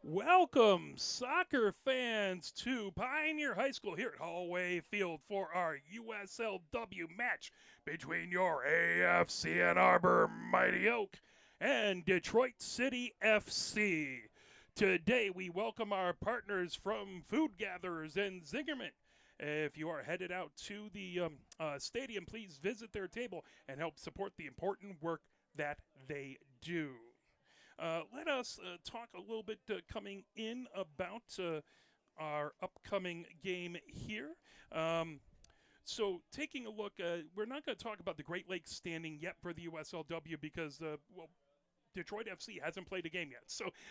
Welcome, soccer fans, to Pioneer High School here at Hallway Field for our USLW match between your AFC and Arbor Mighty Oak and Detroit City FC. Today, we welcome our partners from Food Gatherers and Zingerman. If you are headed out to the stadium, please visit their table and help support the important work that they do. Let us talk a little bit coming in about our upcoming game here. Taking a look, we're not going to talk about the Great Lakes standing yet for the USLW because, Detroit FC hasn't played a game yet.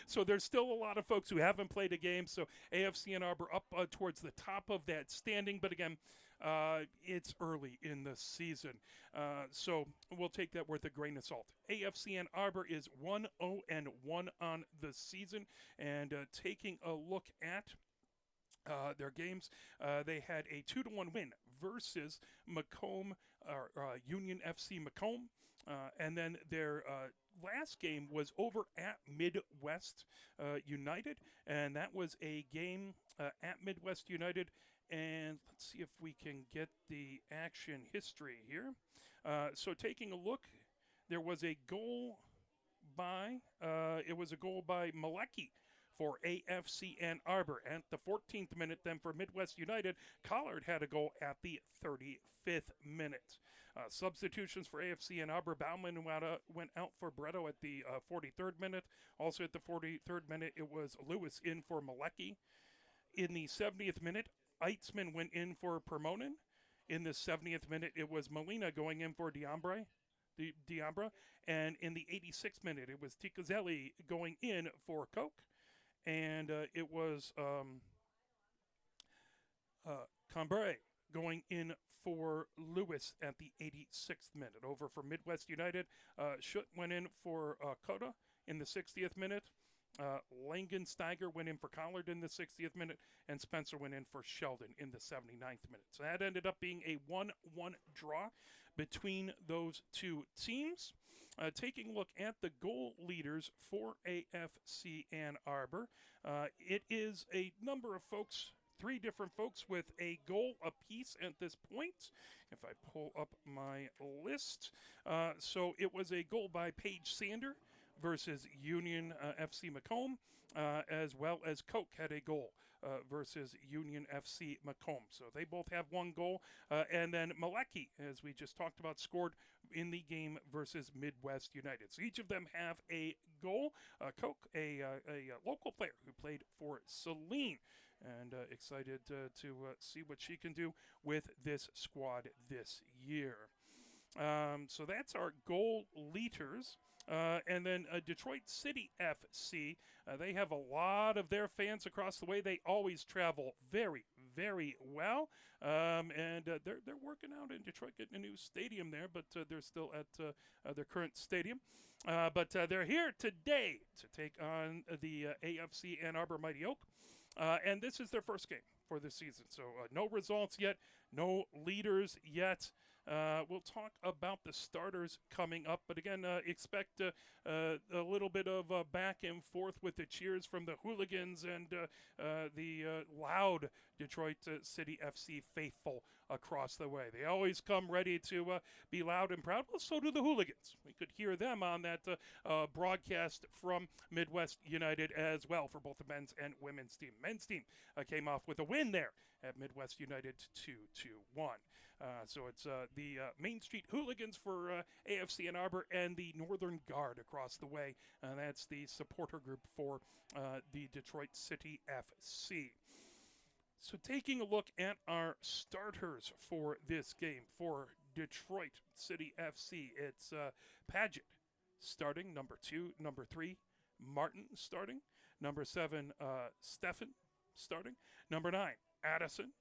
So there's still a lot of folks who haven't played a game. So AFC and Arbor up towards the top of that standing. But again, it's early in the season. So we'll take that with a grain of salt. AFC and Arbor is 1-0-1 on the season. And taking a look at their games. They had a 2-1 win versus Macomb, Union FC Macomb. And then their last game was over at Midwest United, and that was a game at Midwest United. And let's see if we can get the action history here. So taking a look, there was a goal by Malecki for AFC Ann Arbor at the 14th minute. Then for Midwest United, Collard had a goal at the 35th minute. Substitutions for AFC Ann Arbor, Bauman went out for Bretto at the 43rd minute. Also at the 43rd minute, it was Lewis in for Malecki. In the 70th minute, Eitzman went in for Permonen. In the 70th minute, it was Molina going in for Diambra. And in the 86th minute, it was Ticazelli going in for Koch. And it was Cambrai going in for Lewis at the 86th minute. Over for Midwest United, Schutt went in for Coda in the 60th minute. Langensteiger went in for Collard in the 60th minute, and Spencer went in for Sheldon in the 79th minute. So that ended up being a 1-1 draw between those two teams. Taking a look at the goal leaders for AFC Ann Arbor, it is a number of folks, three different folks with a goal apiece at this point. If I pull up my list. So it was a goal by Paige Sander versus Union FC Macomb, as well as Koch had a goal versus Union FC Macomb. So they both have one goal. And then Malecki, as we just talked about, scored in the game versus Midwest United. So each of them have a goal. Koch, a local player who played for Saline, and excited to see what she can do with this squad this year. So that's our goal leaders. And then Detroit City FC, they have a lot of their fans across the way. They always travel very, very well. And they're working out in Detroit, getting a new stadium there, but they're still at their current stadium. But they're here today to take on the AFC Ann Arbor Mighty Oak. And this is their first game for the season. So no results yet, no leaders yet. We'll talk about the starters coming up, but again, expect a little bit of back and forth with the cheers from the hooligans and the loud Detroit City FC faithful across the way. They always come ready to be loud and proud. Well, so do the hooligans. We could hear them on that broadcast from Midwest United as well for both the men's and women's team. Men's team came off with a win there at Midwest United 2-1. So it's the Main Street Hooligans for AFC Ann Arbor and the Northern Guard across the way. That's the supporter group for the Detroit City FC. So taking a look at our starters for this game for Detroit City FC, it's Paget starting, number 2, number 3, Martin starting, number 7, Stefan starting, number 9, Addison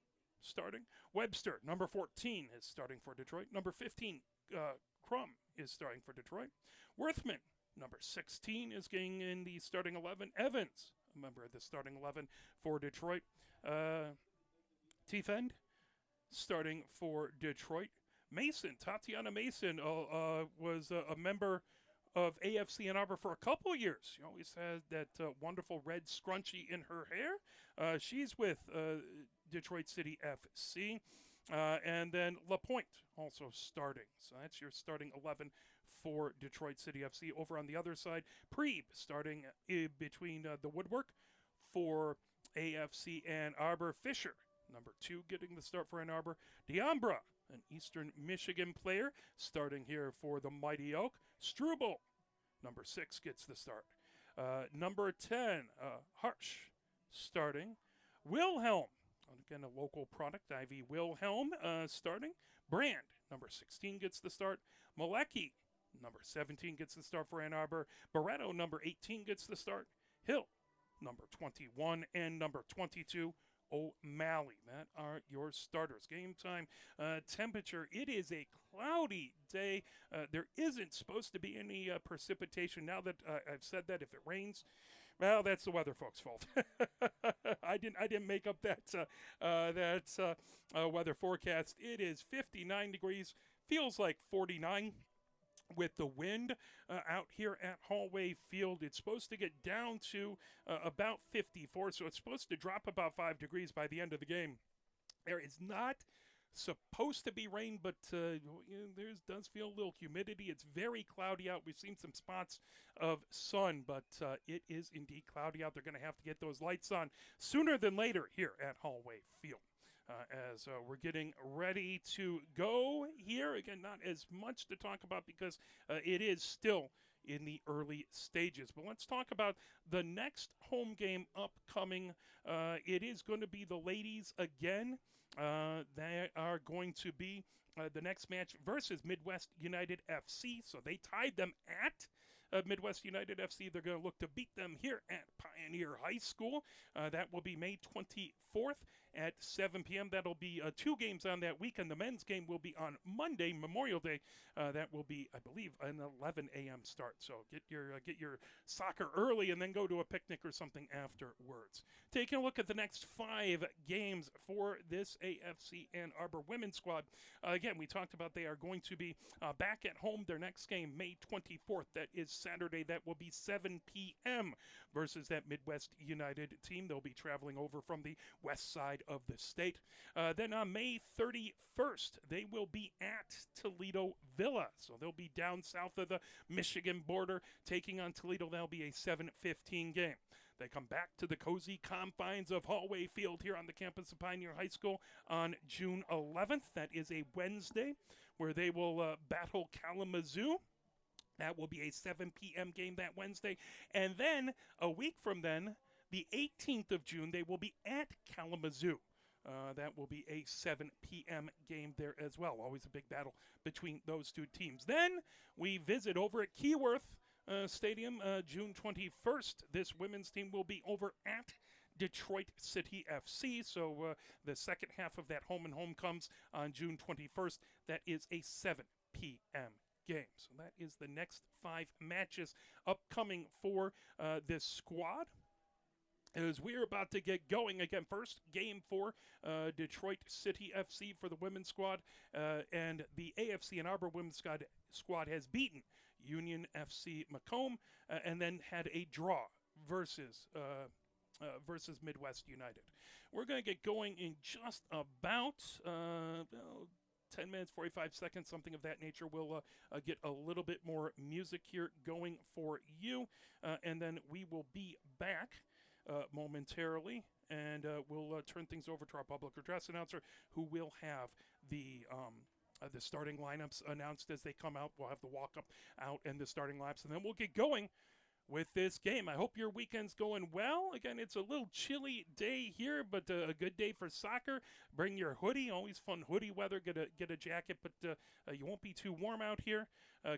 starting, Webster, number 14, is starting for Detroit, number 15, Crum is starting for Detroit, Worthman, number 16, is getting in the starting 11, Evans, a member of the starting 11 for Detroit, Tiefend starting for Detroit, Mason, Tatiana Mason was a member of AFC Ann Arbor for a couple years. She always had that wonderful red scrunchie in her hair. She's with Detroit City FC. And then LaPointe also starting. So that's your starting 11 for Detroit City FC. Over on the other side, Preeb starting between the woodwork for AFC Ann Arbor. Fisher, number 2, getting the start for Ann Arbor. Deambra, an Eastern Michigan player, starting here for the Mighty Oak. Struble, number 6, gets the start. Number 10, Harsh, starting. Wilhelm, again, a local product, Ivy Wilhelm, starting. Brand, number 16, gets the start. Malecki, number 17, gets the start for Ann Arbor. Barretto, number 18, gets the start. Hill, number 21, and number 22, O'Malley. That are your starters. Game time temperature. It is a cloudy day. There isn't supposed to be any precipitation. Now that I've said that, if it rains, well, that's the weather folks' fault. I didn't make up that weather forecast. It is 59 degrees. Feels like 49. With the wind out here at Hallway Field, it's supposed to get down to about 54, so it's supposed to drop about 5 degrees by the end of the game. There is not supposed to be rain, but there does feel a little humidity. It's very cloudy out. We've seen some spots of sun, but it is indeed cloudy out. They're going to have to get those lights on sooner than later here at Hallway Field. As we're getting ready to go here. Again, not as much to talk about because it is still in the early stages. But let's talk about the next home game upcoming. It is going to be the ladies again. They are going to be the next match versus Midwest United FC. So they tied them at Midwest United FC. They're going to look to beat them here at Pioneer High School. That will be May 24th at 7 p.m. That'll be 2 games on that weekend. The men's game will be on Monday, Memorial Day. That will be, I believe, an 11 a.m. start. So get your soccer early and then go to a picnic or something afterwards. Taking a look at the next 5 games for this AFC Ann Arbor women's squad. Again, we talked about they are going to be back at home. Their next game, May 24th. That is Saturday. That will be 7 p.m. versus that Midwest United team. They'll be traveling over from the west side of the state. Then on May 31st, they will be at Toledo Villa. So they'll be down south of the Michigan border, taking on Toledo. That'll be a 7:15 game. They come back to the cozy confines of Hallway Field here on the campus of Pioneer High School on June 11th. That is a Wednesday, where they will battle Kalamazoo. That will be a 7 p.m. game that Wednesday. And then a week from then, the 18th of June, they will be at Kalamazoo. That will be a 7 p.m. game there as well. Always a big battle between those two teams. Then we visit over at Keyworth Stadium, June 21st. This women's team will be over at Detroit City FC. So the second half of that home and home comes on June 21st. That is a 7 p.m. game. So that is the next 5 matches upcoming for this squad. As we're about to get going again, first game for Detroit City FC for the women's squad, and the AFC Ann Arbor women's squad has beaten Union FC Macomb, and then had a draw versus Midwest United. We're going to get going in just about 10 minutes, 45 seconds, something of that nature. We'll get a little bit more music here going for you, and then we will be back momentarily, and we'll turn things over to our public address announcer, who will have the starting lineups announced as they come out. We'll have the walk-up out and the starting laps, and then we'll get going with this game. I hope your weekend's going well. Again, it's a little chilly day here, but a good day for soccer. Bring your hoodie. Always fun hoodie weather. Get a jacket, but you won't be too warm out here.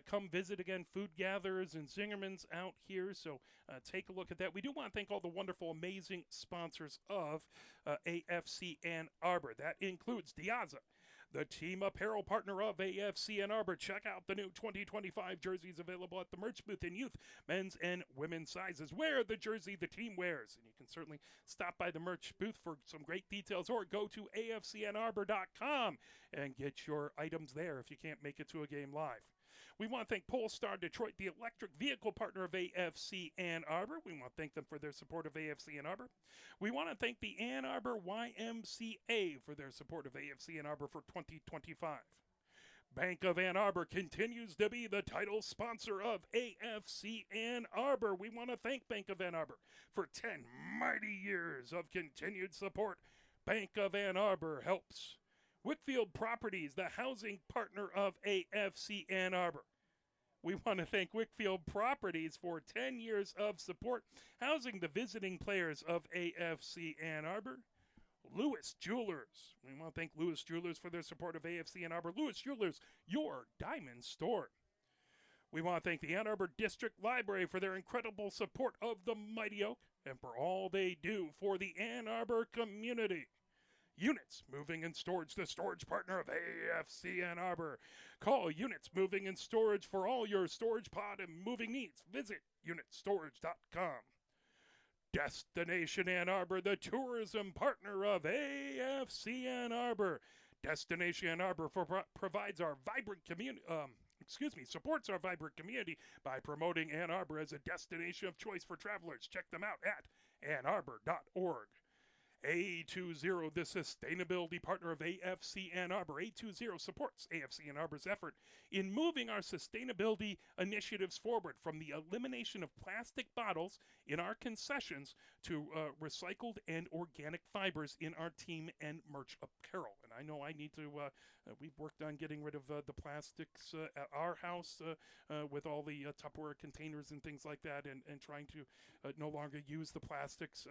Come visit again. Food Gatherers and Zingerman's out here, so take a look at that. We do want to thank all the wonderful, amazing sponsors of AFC Ann Arbor. That includes Diaza, the team apparel partner of AFC Ann Arbor. Check out the new 2025 jerseys available at the merch booth in youth, men's, and women's sizes. Wear the jersey the team wears. And you can certainly stop by the merch booth for some great details, or go to afcannarbor.com and get your items there if you can't make it to a game live. We want to thank Polestar Detroit, the electric vehicle partner of AFC Ann Arbor. We want to thank them for their support of AFC Ann Arbor. We want to thank the Ann Arbor YMCA for their support of AFC Ann Arbor for 2025. Bank of Ann Arbor continues to be the title sponsor of AFC Ann Arbor. We want to thank Bank of Ann Arbor for 10 mighty years of continued support. Bank of Ann Arbor helps Wickfield Properties, the housing partner of AFC Ann Arbor. We want to thank Wickfield Properties for 10 years of support, housing the visiting players of AFC Ann Arbor. Lewis Jewelers. We want to thank Lewis Jewelers for their support of AFC Ann Arbor. Lewis Jewelers, your diamond store. We want to thank the Ann Arbor District Library for their incredible support of the Mighty Oak and for all they do for the Ann Arbor community. Units Moving and Storage, the storage partner of AFC Ann Arbor. Call Units Moving and Storage for all your storage pod and moving needs. Visit unitstorage.com. Destination Ann Arbor, the tourism partner of AFC Ann Arbor. Destination Ann Arbor provides our vibrant community, supports our vibrant community by promoting Ann Arbor as a destination of choice for travelers. Check them out at annarbor.org. A20, the sustainability partner of AFC Ann Arbor. A20 supports AFC Ann Arbor's effort in moving our sustainability initiatives forward, from the elimination of plastic bottles in our concessions to recycled and organic fibers in our team and merch apparel. And I know I need to, we've worked on getting rid of the plastics at our house with all the Tupperware containers and things like that, and trying to no longer use the plastics.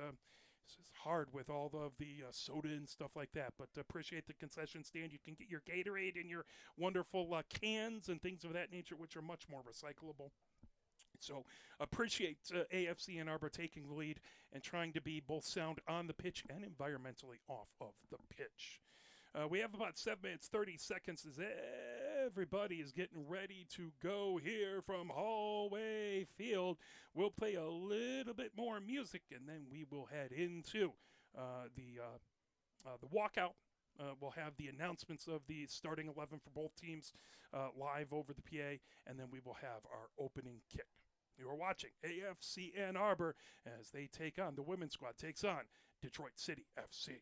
It's hard with all of the soda and stuff like that, but appreciate the concession stand. You can get your Gatorade and your wonderful cans and things of that nature, which are much more recyclable. So appreciate AFC Ann Arbor taking the lead and trying to be both sound on the pitch and environmentally off of the pitch. We have about 7 minutes, 30 seconds as everybody is getting ready to go here from Hallway Field. We'll play a little bit more music, and then we will head into the walkout. We'll have the announcements of the starting 11 for both teams live over the PA, and then we will have our opening kick. You are watching AFC Ann Arbor as they take on, the women's squad takes on Detroit City FC.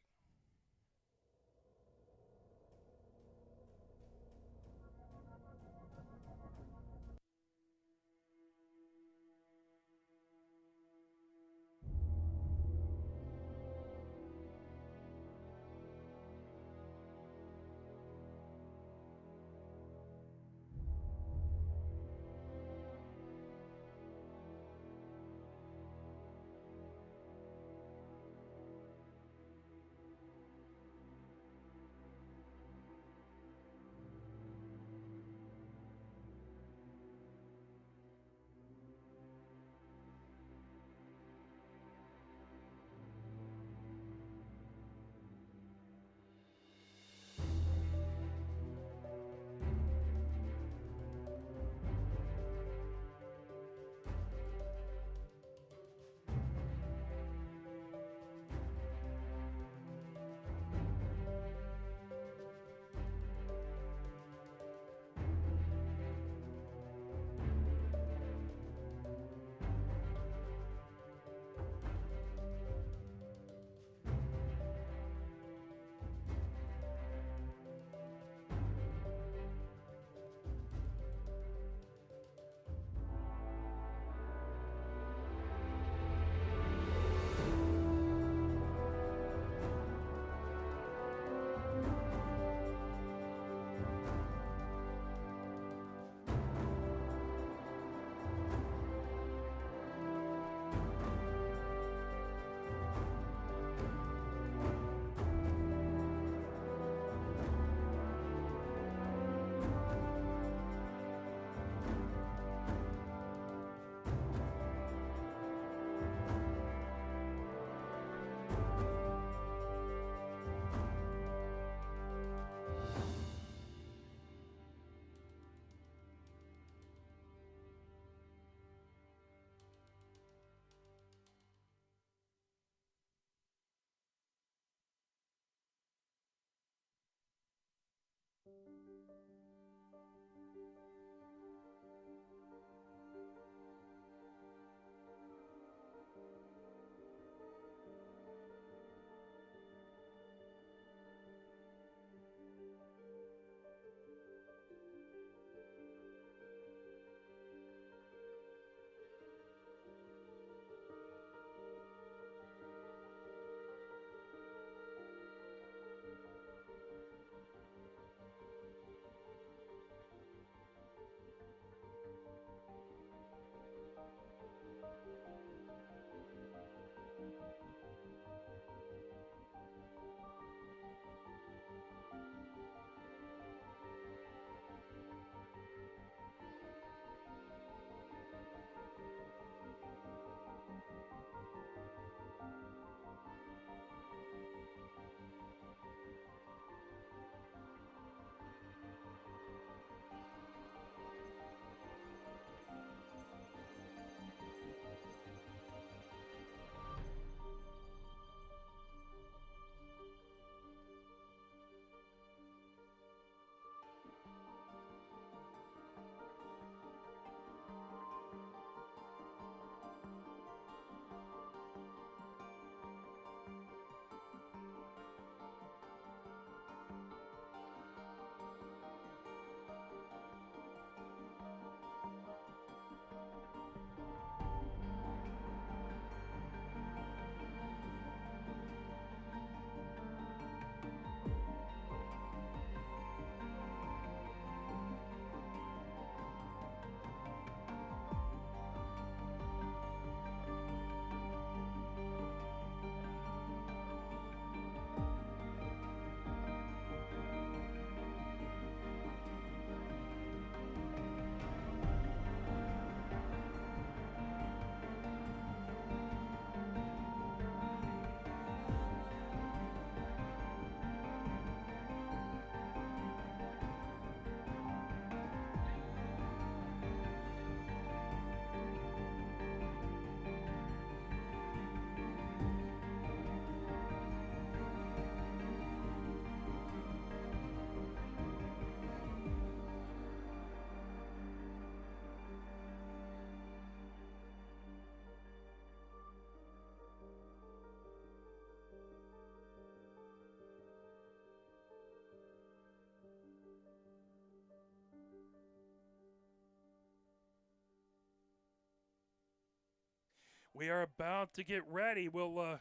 We are about to get ready. We'll,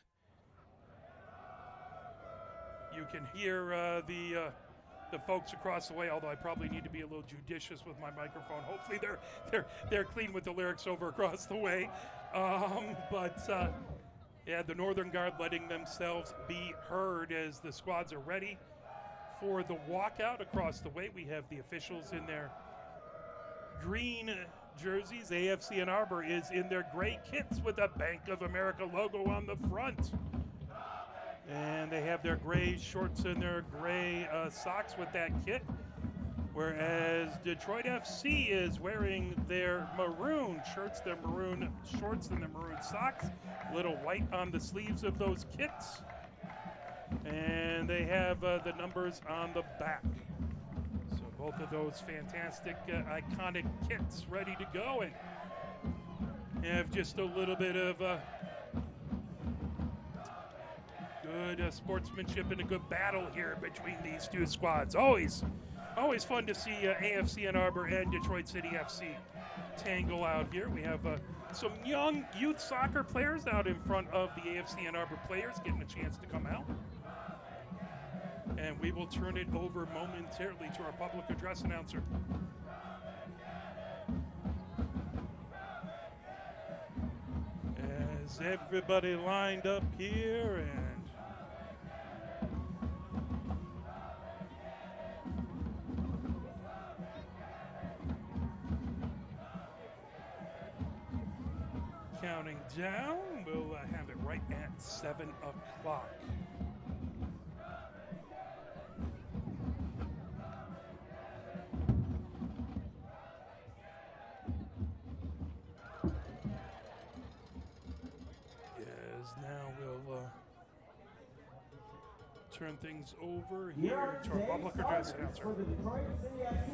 you can hear the folks across the way, although I probably need to be a little judicious with my microphone. Hopefully they're clean with the lyrics over across the way. Yeah, the Northern Guard letting themselves be heard as the squads are ready for the walkout across the way. We have the officials in their green jerseys. AFC and Arbor is in their gray kits with a Bank of America logo on the front. And they have their gray shorts and their gray socks with that kit. Whereas Detroit FC is wearing their maroon shirts, their maroon shorts, and their maroon socks. A little white on the sleeves of those kits. And they have the numbers on the back. So both of those fantastic, iconic kits ready to go. And have just a little bit of good sportsmanship and a good battle here between these two squads. Always fun to see AFC Ann Arbor and Detroit City FC tangle out here. We have some young youth soccer players out in front of the AFC Ann Arbor players getting a chance to come out. And we will turn it over momentarily to our public address announcer. As everybody lined up here and counting down, we'll have it right at 7 o'clock. Yes, now we'll turn things over here to our public address announcer. For the Detroit City FC,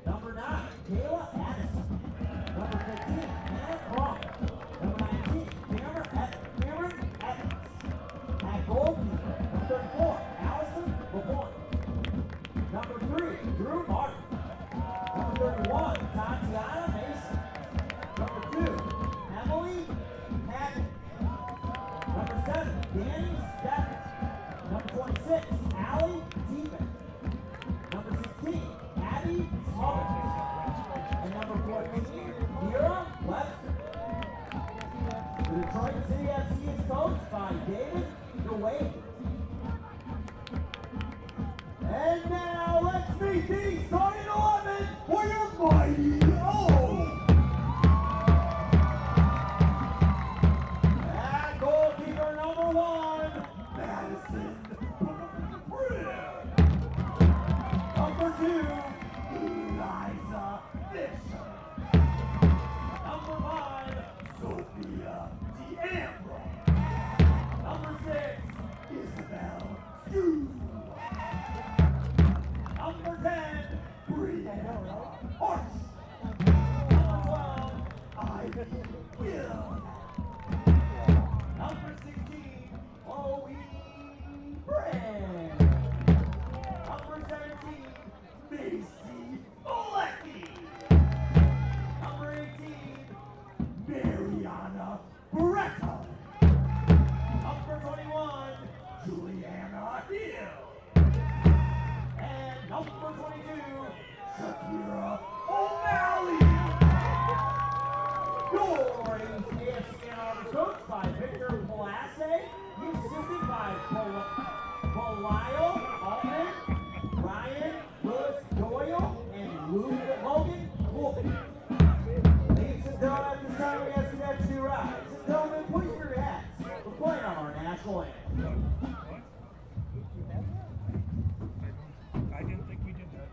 number 9, Kayla Addison. Number 15, Hannah Crawford. Number 19, Cameron Evans. At goalkeeper, number 34, Allison LeBoy. Number 3, Drew Martin. Number 31, Tatiana Mason. Number 2, Emily Hackett. Number 7, Danny Steffen. Number 26, Allie Teeman. Number 16, Abby Smothers. And number 14, Mira Webster. The Detroit City FC is coached by David DeWayne. And now let's meet the starting 11 for your mighty O. At goalkeeper number 1, Madison Brill. Number 2, Eliza Fisher. Number 5, Sophia DeAmbro. Number 6, Isabel Stu. Number 10, Brianna Arch. Number 12, Ivy Will. Number 16, Chloe Brand. Number 17, Macy Malecki. Number 18, Mariana Barreto. Number 21, Juliana Hill. And number 22, Shakira O'Malley. Your AFC Ann Arbor coached by Victor Palace. He's assisted by Belial Altman, Ryan Lewis Doyle, and Logan Wolfen. Ladies and gentlemen, at this time we ask you next to rise. Ladies and gentlemen, please put your hats. We're playing on our national anthem. I didn't think we did that.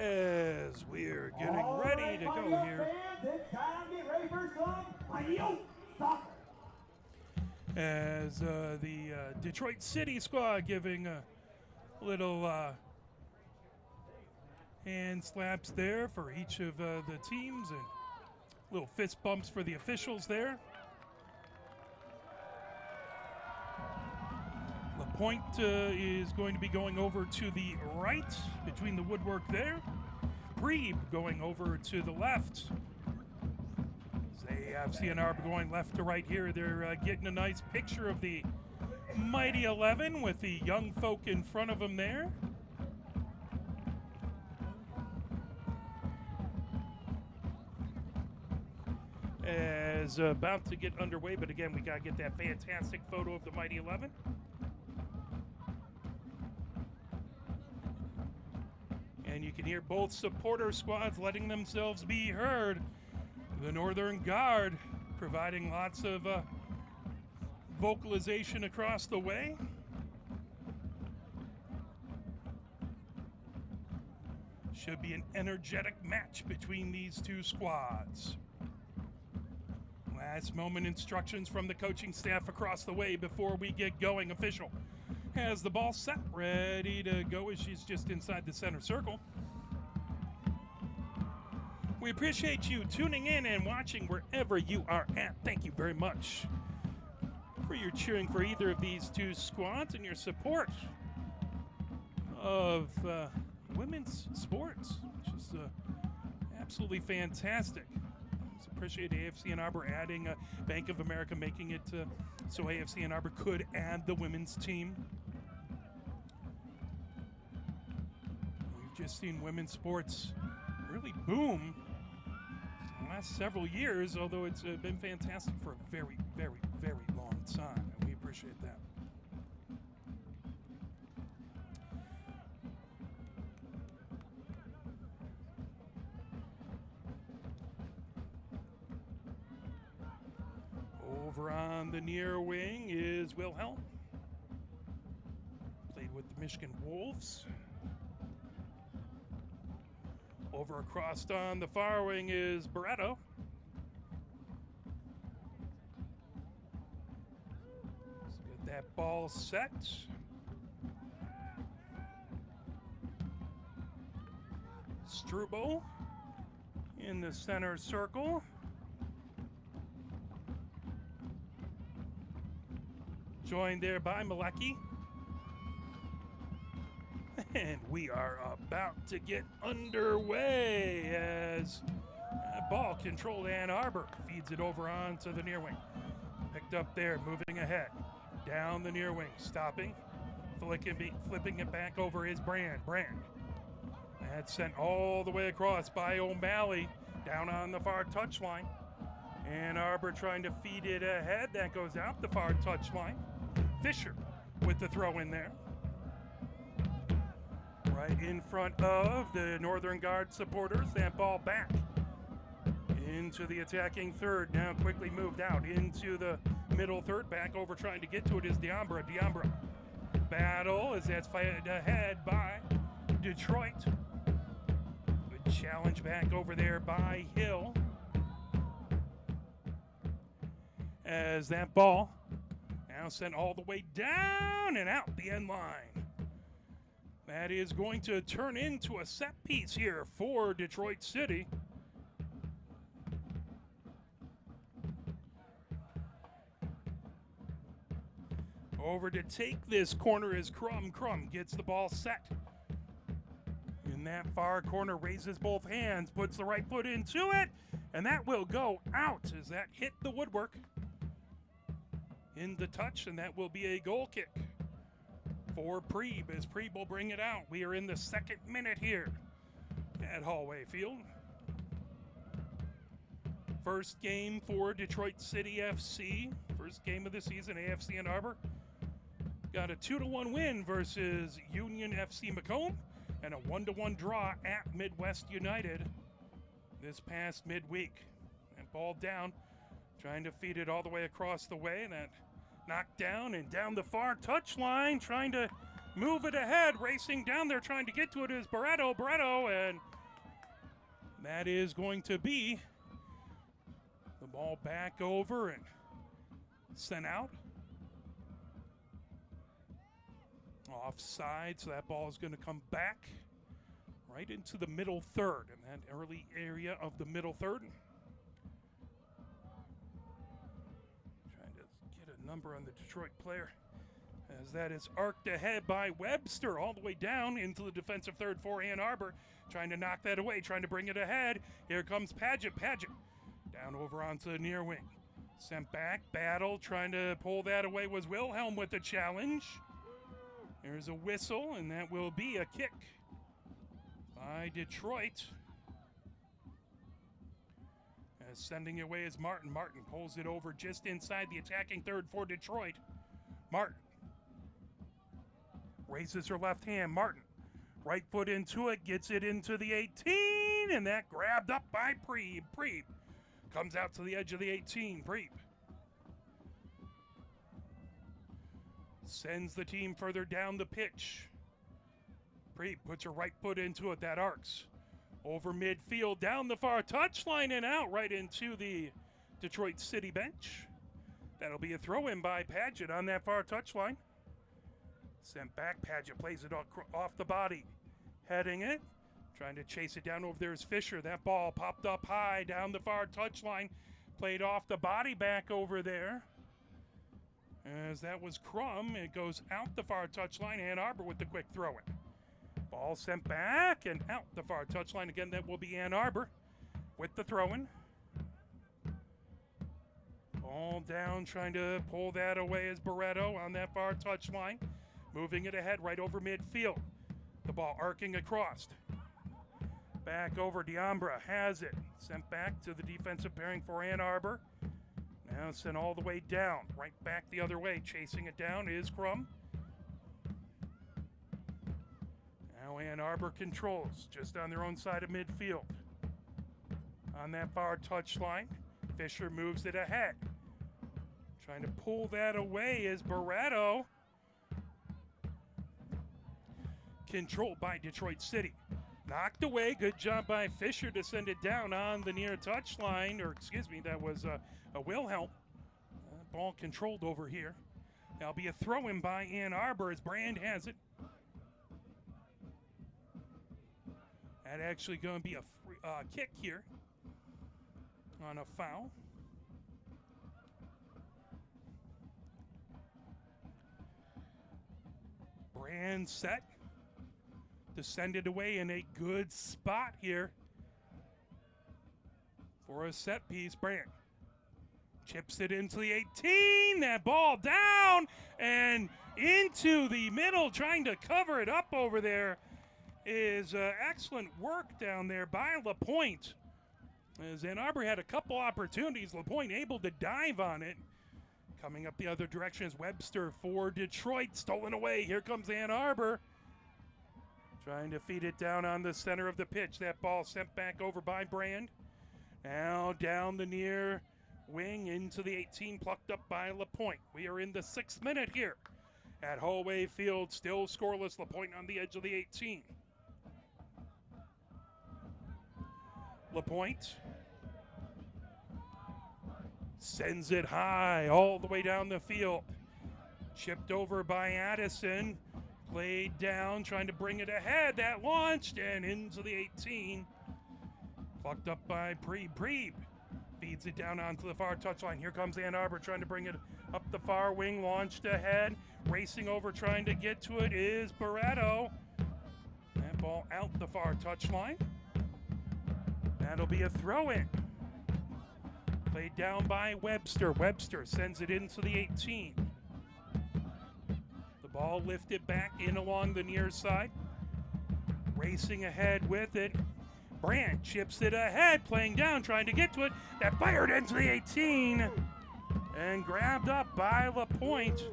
As we're getting All ready right, to go Mighty Oak here. Fans, it's time to get ready for some Mighty Oak soccer. As the Detroit City squad giving a little hand slaps there for each of the teams and little fist bumps for the officials there. LaPointe is going to be going over to the right between the woodwork there. Prebe going over to the left. AFC and Arbor going left to right here. They're getting a nice picture of the Mighty 11 with the young folk in front of them there. As about to get underway, but again, we got to get that fantastic photo of the Mighty 11. And you can hear both supporter squads letting themselves be heard. The Northern Guard providing lots of vocalization across the way. Should be an energetic match between these two squads. Last moment instructions from the coaching staff across the way before we get going. Official has the ball set, ready to go as she's just inside the center circle. We appreciate you tuning in and watching wherever you are at. Thank you very much for your cheering for either of these two squads and your support of women's sports, which is absolutely fantastic. Just appreciate AFC and Arbor adding Bank of America, making it so AFC and Arbor could add the women's team. We've just seen women's sports really boom in the last several years, although it's been fantastic for a very, very, very long time, and we appreciate that. Over on the near wing is Wilhelm. Played with the Michigan Wolves. Over across on the far wing is Barretto. Let's get that ball set. Struble in the center circle. Joined there by Malecki. And we are about to get underway as ball controlled Ann Arbor feeds it over onto the near wing. Picked up there, moving ahead. Down the near wing, stopping. Flipping it back over is Brand. That's sent all the way across by O'Malley. Down on the far touchline. Ann Arbor trying to feed it ahead. That goes out the far touchline. Fisher with the throw in there. Right in front of the Northern Guard supporters. That ball back into the attacking third. Now quickly moved out into the middle third. Back over trying to get to it is Diambra. Battle as that's fired ahead by Detroit. Good challenge back over there by Hill. As that ball now sent all the way down and out the end line. That is going to turn into a set piece here for Detroit City. Over to take this corner is Crum. Crum gets the ball set. In that far corner, raises both hands, puts the right foot into it, and that will go out as that hit the woodwork. In the touch, and that will be a goal kick for Prebe as Prebe will bring it out. We are in the second minute here at Hallway Field. First game for Detroit City FC. First game of the season, AFC and Arbor. Got a 2-1 win versus Union FC Macomb and a 1-1 draw at Midwest United this past midweek. And ball down, trying to feed it all the way across the way. And that knocked down and down the far touchline, trying to move it ahead. Racing down there, trying to get to it is Barretto. And That is going to be the ball back over and sent out. Offside, so that ball is going to come back right into the middle third, in that early area of the middle third. Trying to get a number on the Detroit player, as that is arced ahead by Webster all the way down into the defensive third for Ann Arbor, trying to knock that away, trying to bring it ahead. Here comes Paget. Down over onto the near wing. Sent back, battle, trying to pull that away was Wilhelm with the challenge. There's a whistle, and that will be a kick by Detroit. As sending it away is Martin. Martin pulls it over just inside the attacking third for Detroit. Martin raises her left hand. Martin, right foot into it, gets it into the 18, and that grabbed up by Preeb. Preeb comes out to the edge of the 18. Preeb sends the team further down the pitch. Preeb puts her right foot into it. That arcs over midfield, down the far touchline, and out right into the Detroit City bench. That'll be a throw-in by Paget on that far touchline. Sent back, Paget plays it off the body. Heading it, trying to chase it down over there is Fisher. That ball popped up high down the far touchline. Played off the body back over there. As that was Crum, it goes out the far touchline. Ann Arbor with the quick throw-in. Ball sent back and out the far touchline. Again, that will be Ann Arbor with the throw-in. Ball down, trying to pull that away is Barreto on that far touchline. Moving it ahead right over midfield. The ball arcing across. Back over, Diambra has it. Sent back to the defensive pairing for Ann Arbor. Now sent all the way down. Right back the other way. Chasing it down is Crum. Now Ann Arbor controls just on their own side of midfield. On that far touchline, Fisher moves it ahead. Trying to pull that away is Barreto. Controlled by Detroit City. Knocked away. Good job by Fisher to send it down on the near touchline. Or, excuse me, that was a Wilhelm. Ball controlled over here. That'll be a throw-in by Ann Arbor as Brand has it. That actually going to be a free, kick here on a foul. Brand set to send it away in a good spot here for a set piece. Brand chips it into the 18. That ball down and into the middle, trying to cover it up over there is excellent work down there by LaPointe. As Ann Arbor had a couple opportunities, LaPointe able to dive on it. Coming up the other direction is Webster for Detroit. Stolen away. Here comes Ann Arbor. Trying to feed it down on the center of the pitch. That ball sent back over by Brand. Now down the near wing into the 18, plucked up by LaPointe. We are in the 6th minute here at Hallway Field. Still scoreless. LaPointe on the edge of the 18. LaPointe sends it high all the way down the field. Chipped over by Addison. Played down, trying to bring it ahead. That launched and into the 18. Plucked up by Preeb. Feeds it down onto the far touchline. Here comes Ann Arbor trying to bring it up the far wing. Launched ahead. Racing over, trying to get to it is Barreto. That ball out the far touchline. That'll be a throw-in. Played down by Webster. Webster sends it into the 18. The ball lifted back in along the near side. Racing ahead with it. Brand chips it ahead, playing down, trying to get to it. That fired into the 18 and grabbed up by LaPointe.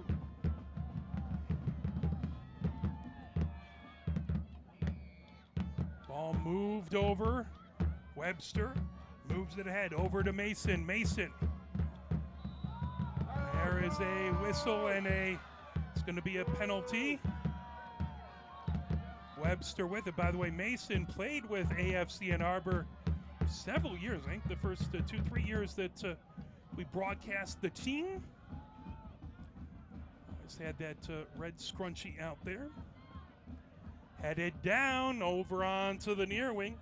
Ball moved over. Webster moves it ahead over to Mason. Mason. There is a whistle and it's going to be a penalty. Webster with it. By the way, Mason played with AFC Ann Arbor several years. I think the first 2-3 years that we broadcast the team. Always had that red scrunchie out there. Headed down over onto the near wing.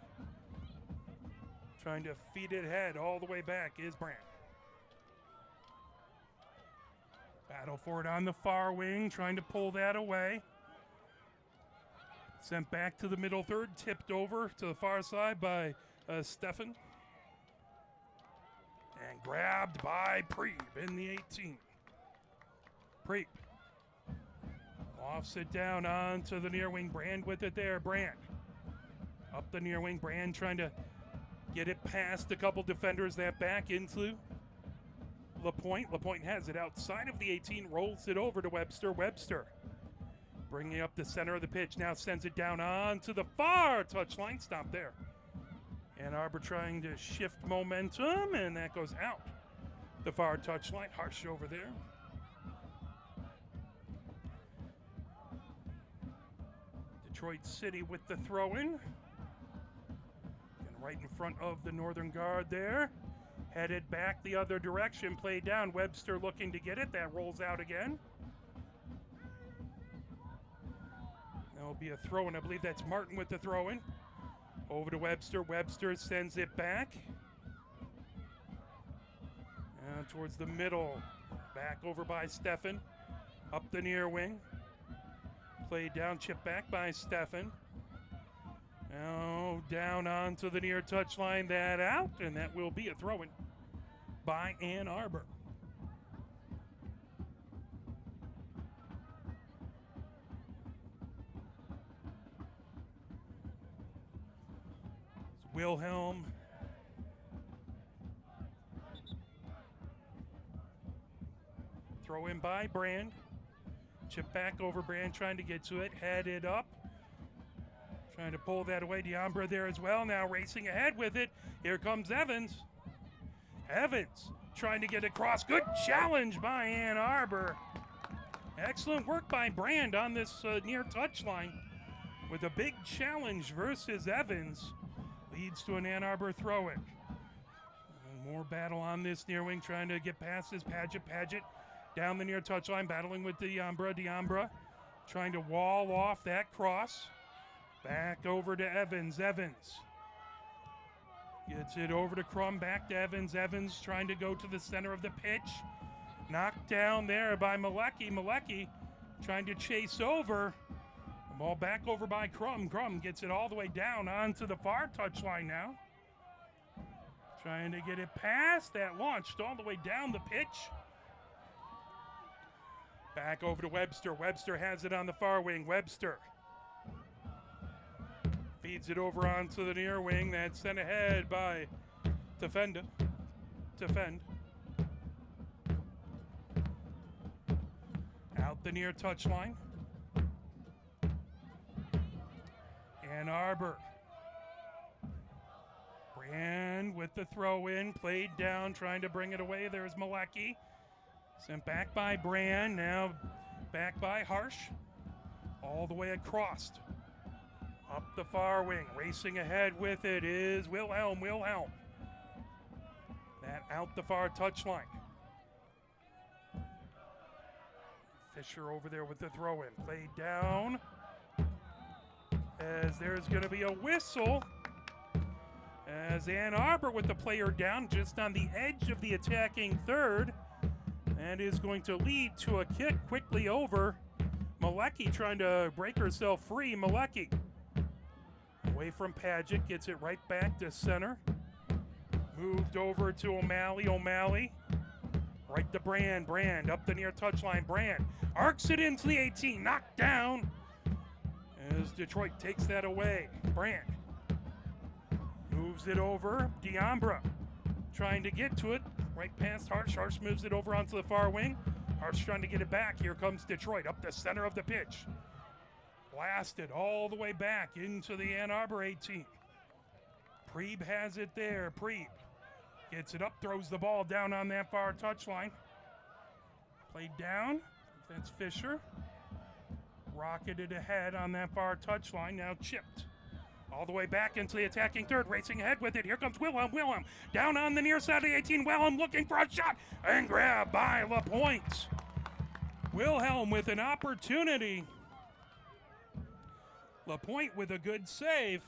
Trying to feed it ahead all the way back is Brand. Battle for it on the far wing, trying to pull that away. Sent back to the middle third, tipped over to the far side by Stefan. And grabbed by Preeb in the 18. Preeb. Offs it down onto the near wing. Brand with it there. Brand. Up the near wing. Brand trying to get it past a couple defenders that back into LaPointe. LaPointe has it outside of the 18. Rolls it over to Webster. Webster bringing up the center of the pitch. Now sends it down onto the far touchline. Stop there. And Arbor trying to shift momentum, and that goes out the far touchline. Harsh over there. Detroit City with the throw-in. And right in front of the Northern Guard there. Headed back the other direction. Played down. Webster looking to get it. That rolls out again. That'll be a throw-in. I believe that's Martin with the throw-in. Over to Webster. Webster sends it back. And towards the middle. Back over by Stefan. Up the near wing. Played down, chip back by Stefan. Now down onto the near touchline, that out, and that will be a throw-in by Ann Arbor. It's Wilhelm. Throw in by Brand. Chip back over Brand, trying to get to it. Headed up. Trying to pull that away. Diambra there as well. Now racing ahead with it. Here comes Evans. Evans trying to get across. Good challenge by Ann Arbor. Excellent work by Brand on this near touchline. With a big challenge versus Evans. Leads to an Ann Arbor throw-in. More battle on this near wing. Trying to get past this Paget. Paget down the near touchline, battling with Diambra. Diambra trying to wall off that cross. Back over to Evans. Evans gets it over to Crum. Back to Evans. Evans trying to go to the center of the pitch. Knocked down there by Malecki. Malecki trying to chase over. The ball back over by Crum. Crum gets it all the way down onto the far touchline now. Trying to get it past that, launched all the way down the pitch. Back over to Webster. Webster has it on the far wing. Webster feeds it over onto the near wing. That's sent ahead by Defend. Out the near touchline. Ann Arbor. Brand with the throw in. Played down, trying to bring it away. There's Malecki. Sent back by Brand, now back by Harsh. All the way across. Up the far wing, racing ahead with it is Wilhelm. Wilhelm. That out the far touchline. Fisher over there with the throw-in. Played down. As there's going to be a whistle. As Ann Arbor with the player down just on the edge of the attacking third. And is going to lead to a kick quickly over. Malecki trying to break herself free. Malecki away from Paget, gets it right back to center. Moved over to O'Malley. O'Malley right to Brand. Brand up the near touchline. Brand arcs it into the 18. Knocked down as Detroit takes that away. Brand moves it over. Diambra trying to get to it. Right past Harsh. Harsh moves it over onto the far wing. Harsh trying to get it back. Here comes Detroit up the center of the pitch. Blasted all the way back into the Ann Arbor 18. Preeb has it there. Preeb gets it up, throws the ball down on that far touchline. Played down. That's Fisher. Rocketed ahead on that far touchline. Now chipped All the way back into the attacking third, racing ahead with it. Here comes Wilhelm. Wilhelm down on the near side of the 18. Wilhelm looking for a shot and grabbed by LaPointe. Wilhelm with an opportunity. LaPointe with a good save.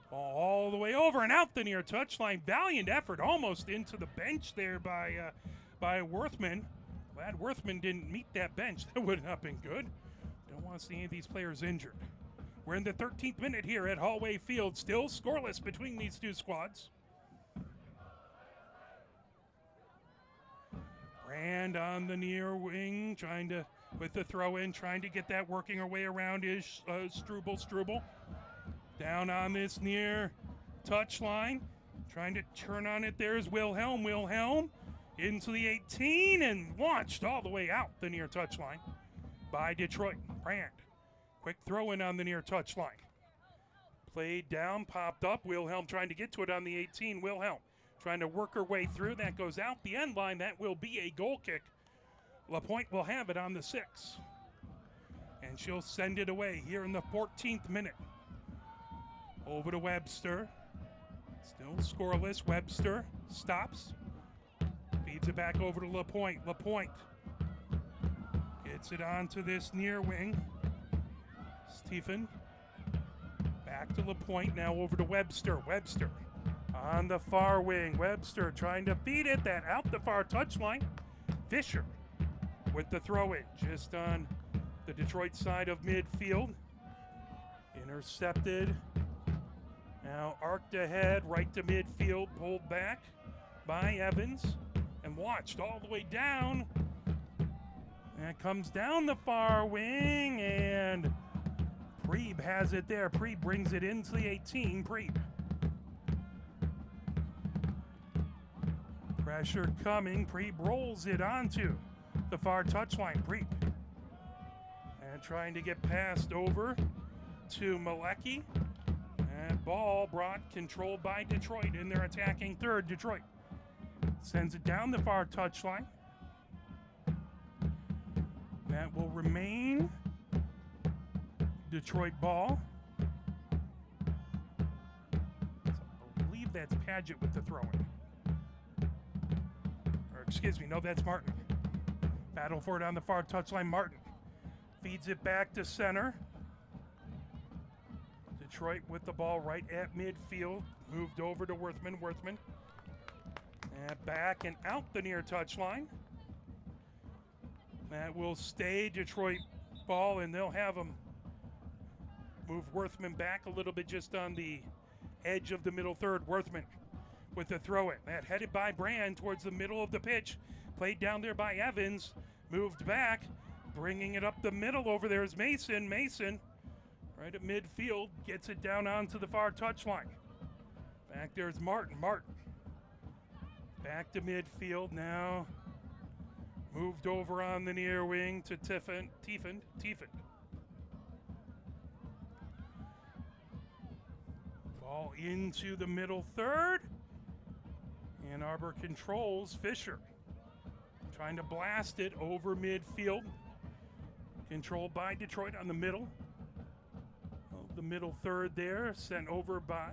Ball all the way over and out the near touchline. Valiant effort almost into the bench there by Worthman. Glad Worthman didn't meet that bench. That would not have been good. Don't want to see any of these players injured. We're in the 13th minute here at Hallway Field. Still scoreless between these two squads. Brand on the near wing, with the throw in, trying to get that working her way around is Struble. Down on this near touchline, trying to turn on it. There's Wilhelm. Wilhelm into the 18 and launched all the way out the near touchline by Detroit. Brand. Quick throw in on the near touchline. Played down, popped up. Wilhelm trying to get to it on the 18. Wilhelm trying to work her way through. That goes out the end line. That will be a goal kick. LaPointe will have it on the 6. And she'll send it away here in the 14th minute. Over to Webster. Still scoreless. Webster stops. Feeds it back over to LaPointe. LaPointe gets it onto this near wing. Stephen. Back to LaPointe. Now over to Webster. Webster on the far wing. Webster trying to feed it. That out the far touchline. Fisher with the throw in. Just on the Detroit side of midfield. Intercepted. Now arced ahead, right to midfield, pulled back by Evans, and watched all the way down. And comes down the far wing, and Preeb has it there. Preeb brings it into the 18. Preeb. Pressure coming. Preeb rolls it onto the far touchline. Preeb. And trying to get passed over to Malecki. And ball controlled by Detroit in their attacking third. Detroit sends it down the far touchline. That will remain Detroit ball. So I believe that's Paget with the throw-in. Or excuse me, no, that's Martin. Battle for it on the far touchline. Martin feeds it back to center. Detroit with the ball right at midfield. Moved over to Worthman. Worthman. And back and out the near touchline. That will stay Detroit ball, and they'll have them move Worthman back a little bit just on the edge of the middle third. Worthman with the throw-in. That headed by Brand towards the middle of the pitch. Played down there by Evans. Moved back. Bringing it up the middle over there is Mason. Mason right at midfield, gets it down onto the far touchline. Back there's Martin. Martin. Back to midfield now. Moved over on the near wing to Tiefend. Ball into the middle third. And Arbor controls. Fisher trying to blast it over midfield. Controlled by Detroit on the middle. The middle third there, sent over by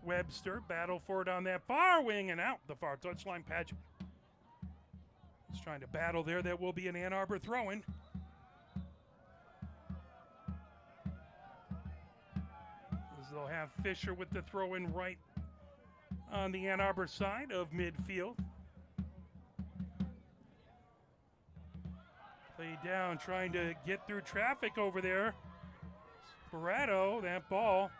Webster. Battle for it on that far wing and out the far touchline. Paget is trying to battle there. That will be an Ann Arbor throw-in. As they'll have Fisher with the throw-in right on the Ann Arbor side of midfield. Play down, trying to get through traffic over there. Barato, that ball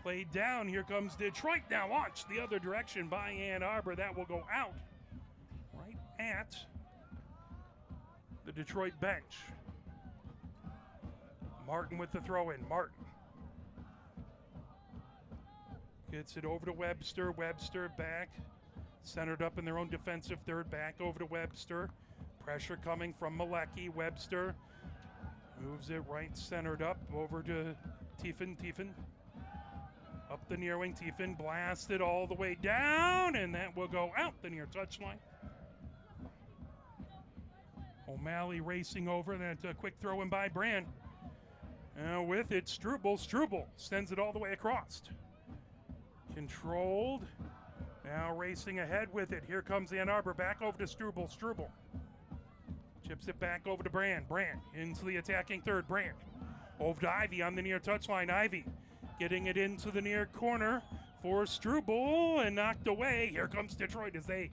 played down. Here comes Detroit now. Watch the other direction by Ann Arbor. That will go out right at the Detroit bench. Martin with the throw-in. Martin gets it over to Webster. Webster back. Centered up in their own defensive third. Back over to Webster. Pressure coming from Malecki. Webster moves it right centered up over to Tiefend. Up the near wing. Tiefend blasted all the way down, and that will go out the near touchline. O'Malley racing over. That's a quick throw in by Brand. with it, Struble. Struble sends it all the way across. Controlled. Now racing ahead with it. Here comes Ann Arbor. Back over to Struble. Struble chips it back over to Brand. Brand into the attacking third. Brand over to Ivy on the near touchline. Ivy getting it into the near corner for Struble and knocked away. Here comes Detroit as they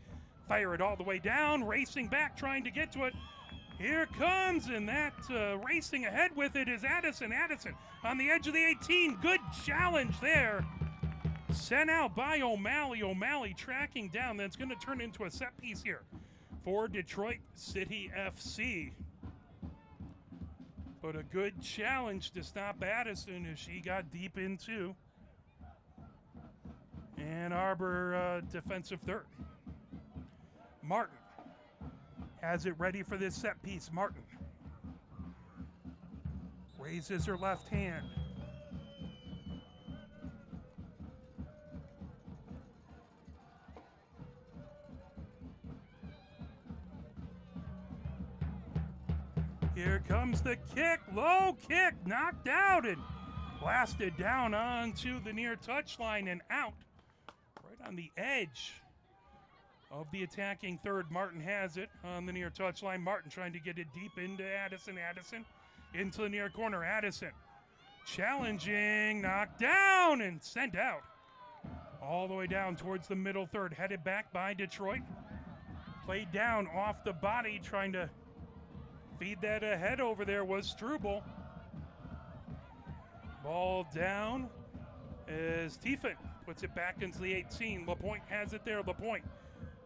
fire it all the way down. Racing back, trying to get to it. Here comes, and that racing ahead with it is Addison. Addison on the edge of the 18. Good challenge there. Sent out by O'Malley. O'Malley tracking down. That's going to turn into a set piece here for Detroit City FC. But a good challenge to stop Addison as she got deep into Ann Arbor defensive third. Martin has it ready for this set piece. Martin raises her left hand. Here comes the kick, low kick, knocked out and blasted down onto the near touchline and out. Right on the edge of the attacking third. Martin has it on the near touchline. Martin trying to get it deep into Addison. Addison into the near corner. Addison challenging, knocked down and sent out. All the way down towards the middle third. Headed back by Detroit. Played down off the body, trying to feed that ahead over there was Struble. Ball down as Tiefin puts it back into the 18. LaPointe has it there. LaPointe.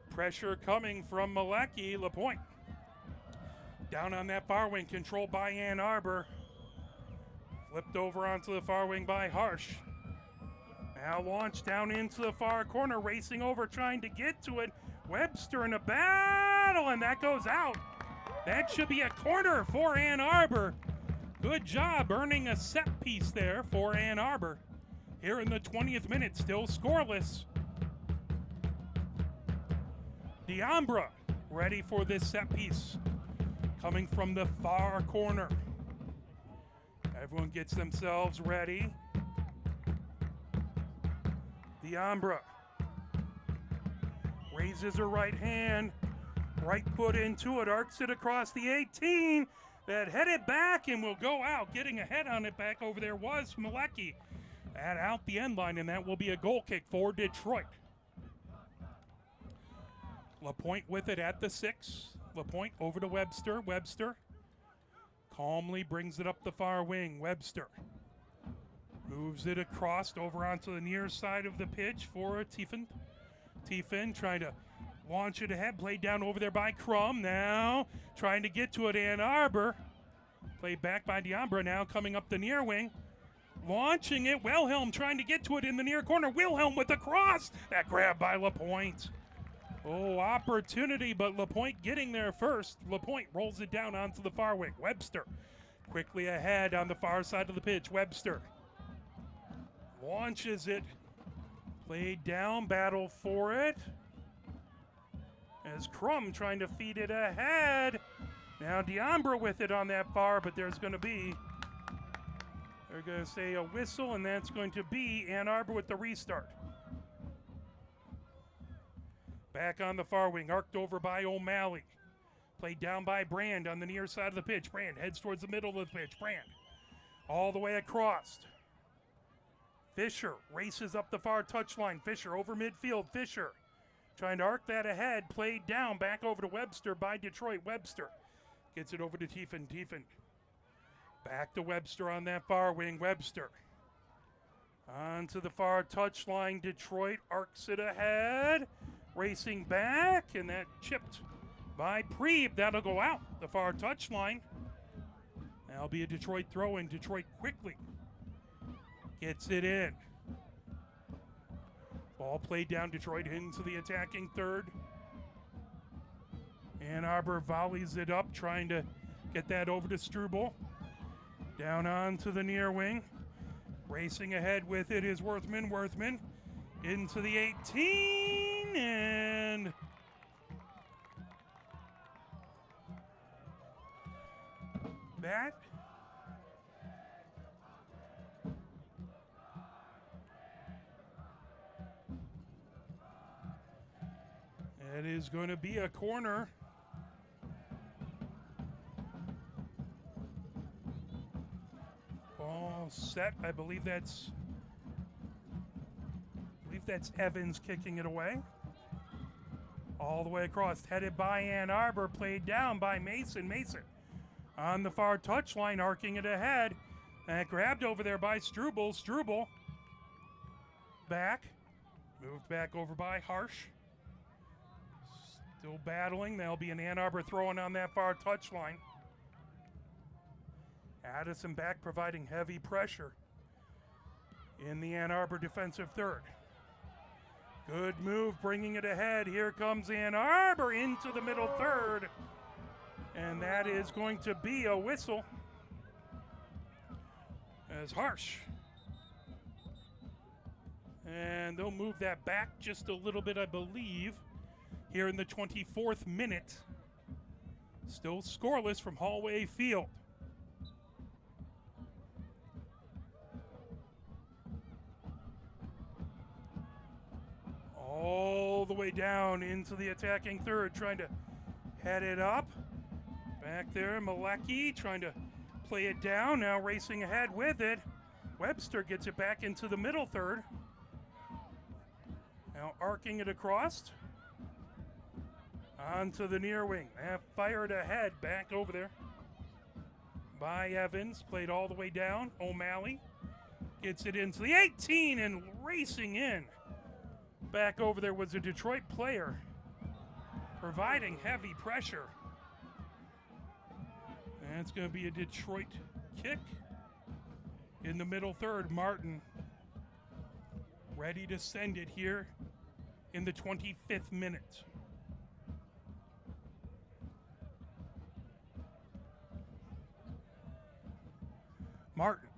Pressure coming from Malecki. LaPointe down on that far wing, controlled by Ann Arbor. Flipped over onto the far wing by Harsh. Now launched down into the far corner, racing over, trying to get to it. Webster in a battle, and that goes out. That should be a corner for Ann Arbor. Good job earning a set piece there for Ann Arbor. Here in the 20th minute, still scoreless. Diambra ready for this set piece. Coming from the far corner. Everyone gets themselves ready. Diambra raises her right hand. Right foot into it, arcs it across the 18. That headed back and will go out. Getting ahead on it back over there was Malecki. And out the end line, and that will be a goal kick for Detroit. LaPointe with it at the 6. LaPointe over to Webster. Webster calmly brings it up the far wing. Webster moves it across over onto the near side of the pitch for Tiefin. Tiefin trying to launch it ahead, played down over there by Crum. Now trying to get to it, Ann Arbor. Played back by Diambra, now coming up the near wing. Launching it, Wilhelm trying to get to it in the near corner. Wilhelm with the cross. That grab by LaPointe. Oh, opportunity, but LaPointe getting there first. LaPointe rolls it down onto the far wing. Webster quickly ahead on the far side of the pitch. Webster launches it. Played down, battle for it. As Crum trying to feed it ahead. Now Diambra with it on that far, but there's going to be, they're going to say a whistle, and that's going to be Ann Arbor with the restart. Back on the far wing, arced over by O'Malley. Played down by Brand on the near side of the pitch. Brand heads towards the middle of the pitch. Brand all the way across. Fisher races up the far touchline. Fisher over midfield. Fisher trying to arc that ahead. Played down back over to Webster by Detroit. Webster gets it over to Tiefin. Tiefin back to Webster on that far wing. Webster onto the far touchline. Detroit arcs it ahead. Racing back, and that chipped by Preeb. That'll go out the far touchline. That'll be a Detroit throw in. Detroit quickly gets it in. Ball played down. Detroit into the attacking third. Ann Arbor volleys it up, trying to get that over to Struble. Down onto the near wing. Racing ahead with it is Worthman. Worthman into the 18, and that is going to be a corner. Ball set. I believe that's Evans kicking it away. All the way across, headed by Ann Arbor, played down by Mason. Mason on the far touchline, arcing it ahead. And grabbed over there by Struble. Struble back. Moved back over by Harsh. Still battling. There'll be an Ann Arbor throwing on that far touchline. Addison back providing heavy pressure in the Ann Arbor defensive third. Good move, bringing it ahead. Here comes Ann Arbor into the middle third. And that is going to be a whistle as Harsh. And they'll move that back just a little bit, I believe, here in the 24th minute. Still scoreless from Hallway Field. All the way down into the attacking third, trying to head it up. Back there, Malecki trying to play it down, now racing ahead with it. Webster gets it back into the middle third. Now arcing it across. Onto the near wing. Fired ahead, back over there by Evans. Played all the way down. O'Malley gets it into the 18 and racing in. Back over there was a Detroit player providing heavy pressure. And it's going to be a Detroit kick in the middle third. Martin ready to send it here in the 25th minute. Martin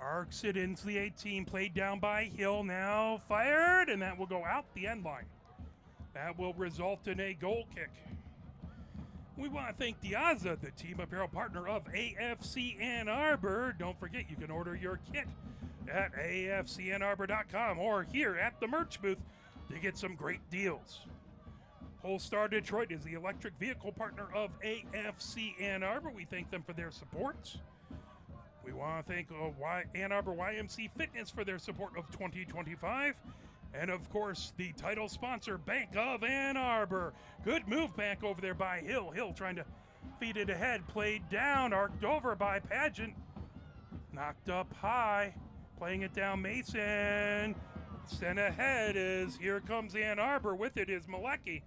arcs it into the 18, played down by Hill, now fired, and that will go out the end line. That will result in a goal kick. We want to thank Diaza, the team apparel partner of AFC Ann Arbor. Don't forget, you can order your kit at afcannarbor.com or here at the merch booth to get some great deals. Polestar Detroit is the electric vehicle partner of AFC Ann Arbor. We thank them for their support. We want to thank Ann Arbor YMC Fitness for their support of 2025. And, of course, the title sponsor, Bank of Ann Arbor. Good move back over there by Hill. Hill trying to feed it ahead. Played down, arced over by Pageant. Knocked up high. Playing it down, Mason. Sent ahead is, here comes Ann Arbor. With it is Malecki.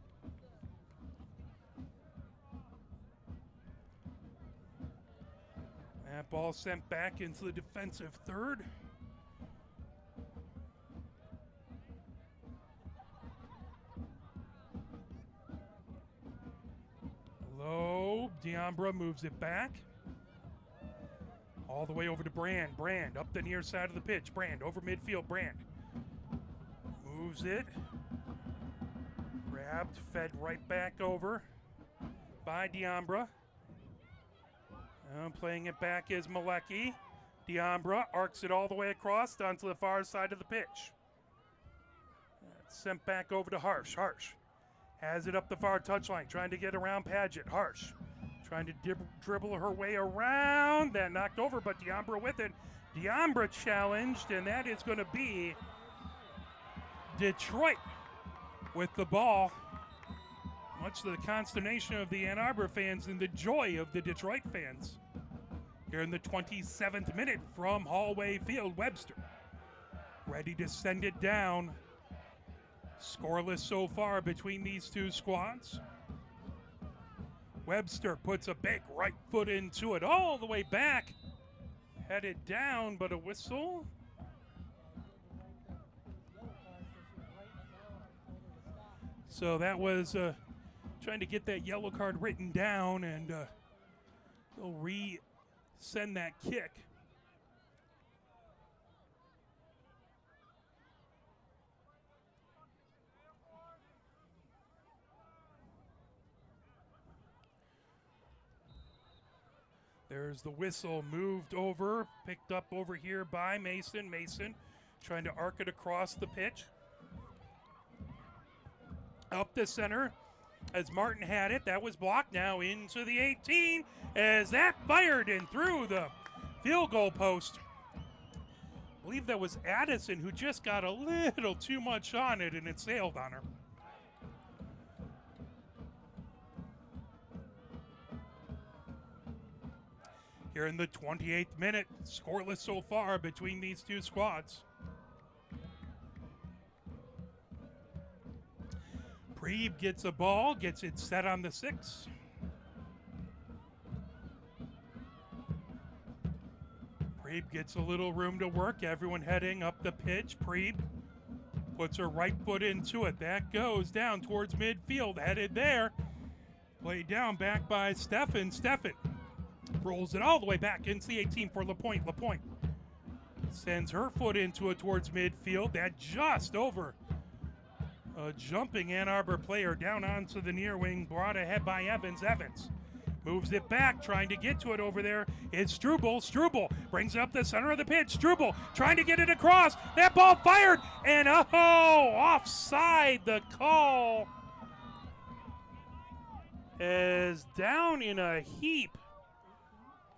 That ball sent back into the defensive third. Low, Diambra moves it back. All the way over to Brand. Brand up the near side of the pitch. Brand over midfield. Brand moves it. Grabbed, fed right back over by Diambra. Playing it back is Malecki. Diambra arcs it all the way across onto the far side of the pitch. Sent back over to Harsh. Harsh has it up the far touchline, trying to get around Paget. Harsh trying to dribble her way around. That knocked over, but Diambra with it. Diambra challenged, and that is going to be Detroit with the ball. Much to the consternation of the Ann Arbor fans and the joy of the Detroit fans. Here in the 27th minute from Hallway Field, Webster ready to send it down. Scoreless so far between these two squads. Webster puts a big right foot into it all the way back. Headed down, but a whistle. So that was trying to get that yellow card written down, and they'll re-send that kick. There's the whistle, moved over, picked up over here by Mason. Mason trying to arc it across the pitch. Up the center as Martin had it. That was blocked. Now into the 18 as that fired and through the field goal post. I believe that was Addison who just got a little too much on it and it sailed on her. Here in the 28th minute, scoreless so far between these two squads. Preeb gets a ball, gets it set on the 6. Preeb gets a little room to work. Everyone heading up the pitch. Preeb puts her right foot into it. That goes down towards midfield. Headed there. Played down back by Steffen. Steffen rolls it all the way back into the 18 for LaPointe. LaPointe sends her foot into it towards midfield. That just over a jumping Ann Arbor player down onto the near wing, brought ahead by Evans. Evans moves it back, trying to get to it over there. It's Struble. Struble brings it up the center of the pitch. Struble trying to get it across. That ball fired, and offside the call. As down in a heap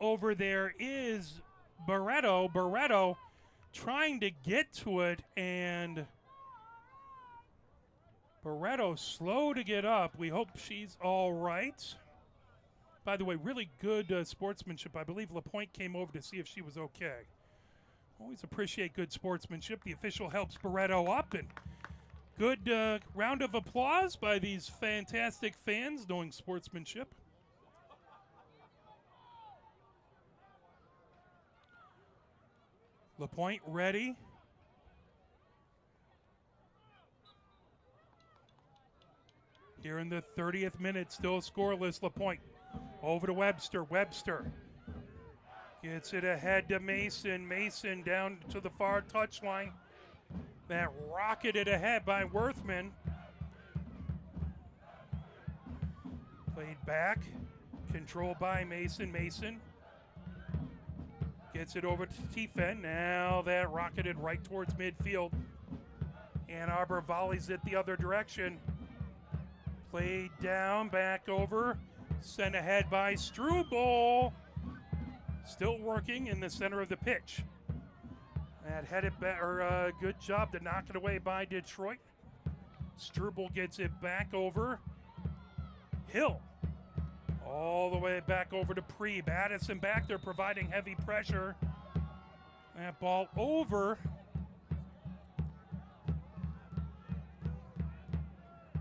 over there is Barreto. Barreto trying to get to it, and Barreto slow to get up. We hope she's all right. By the way, really good sportsmanship. I believe LaPointe came over to see if she was okay. Always appreciate good sportsmanship. The official helps Barreto up, and good round of applause by these fantastic fans knowing sportsmanship. LaPointe ready. Here in the 30th minute, still scoreless. LaPointe over to Webster. Webster gets it ahead to Mason. Mason down to the far touchline. That rocketed ahead by Worthman. Played back. Controlled by Mason. Mason gets it over to Tifen. Now that rocketed right towards midfield. Ann Arbor volleys it the other direction. Played down, back over. Sent ahead by Struble. Still working in the center of the pitch. That headed back, or good job to knock it away by Detroit. Struble gets it back over. Hill. All the way back over to Preeb. Addison back there providing heavy pressure. That ball over.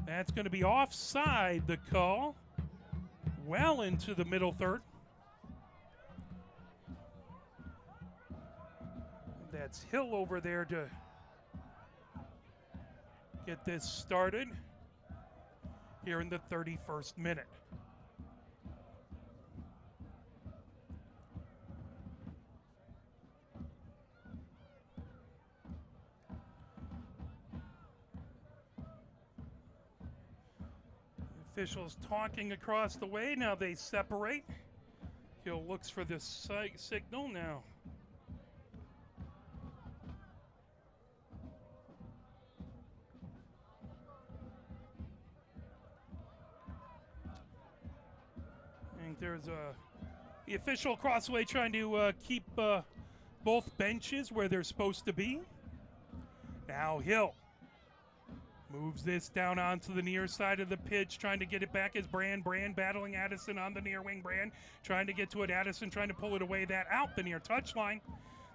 That's going to be offside, the call. Well into the middle third. That's Hill over there to get this started here in the 31st minute. Officials talking across the way. Now they separate. Hill looks for the signal now. I think there's the official across the way trying to keep both benches where they're supposed to be. Now Hill moves this down onto the near side of the pitch, trying to get it back as Brand. Brand battling Addison on the near wing. Brand trying to get to it. Addison trying to pull it away. That out the near touchline.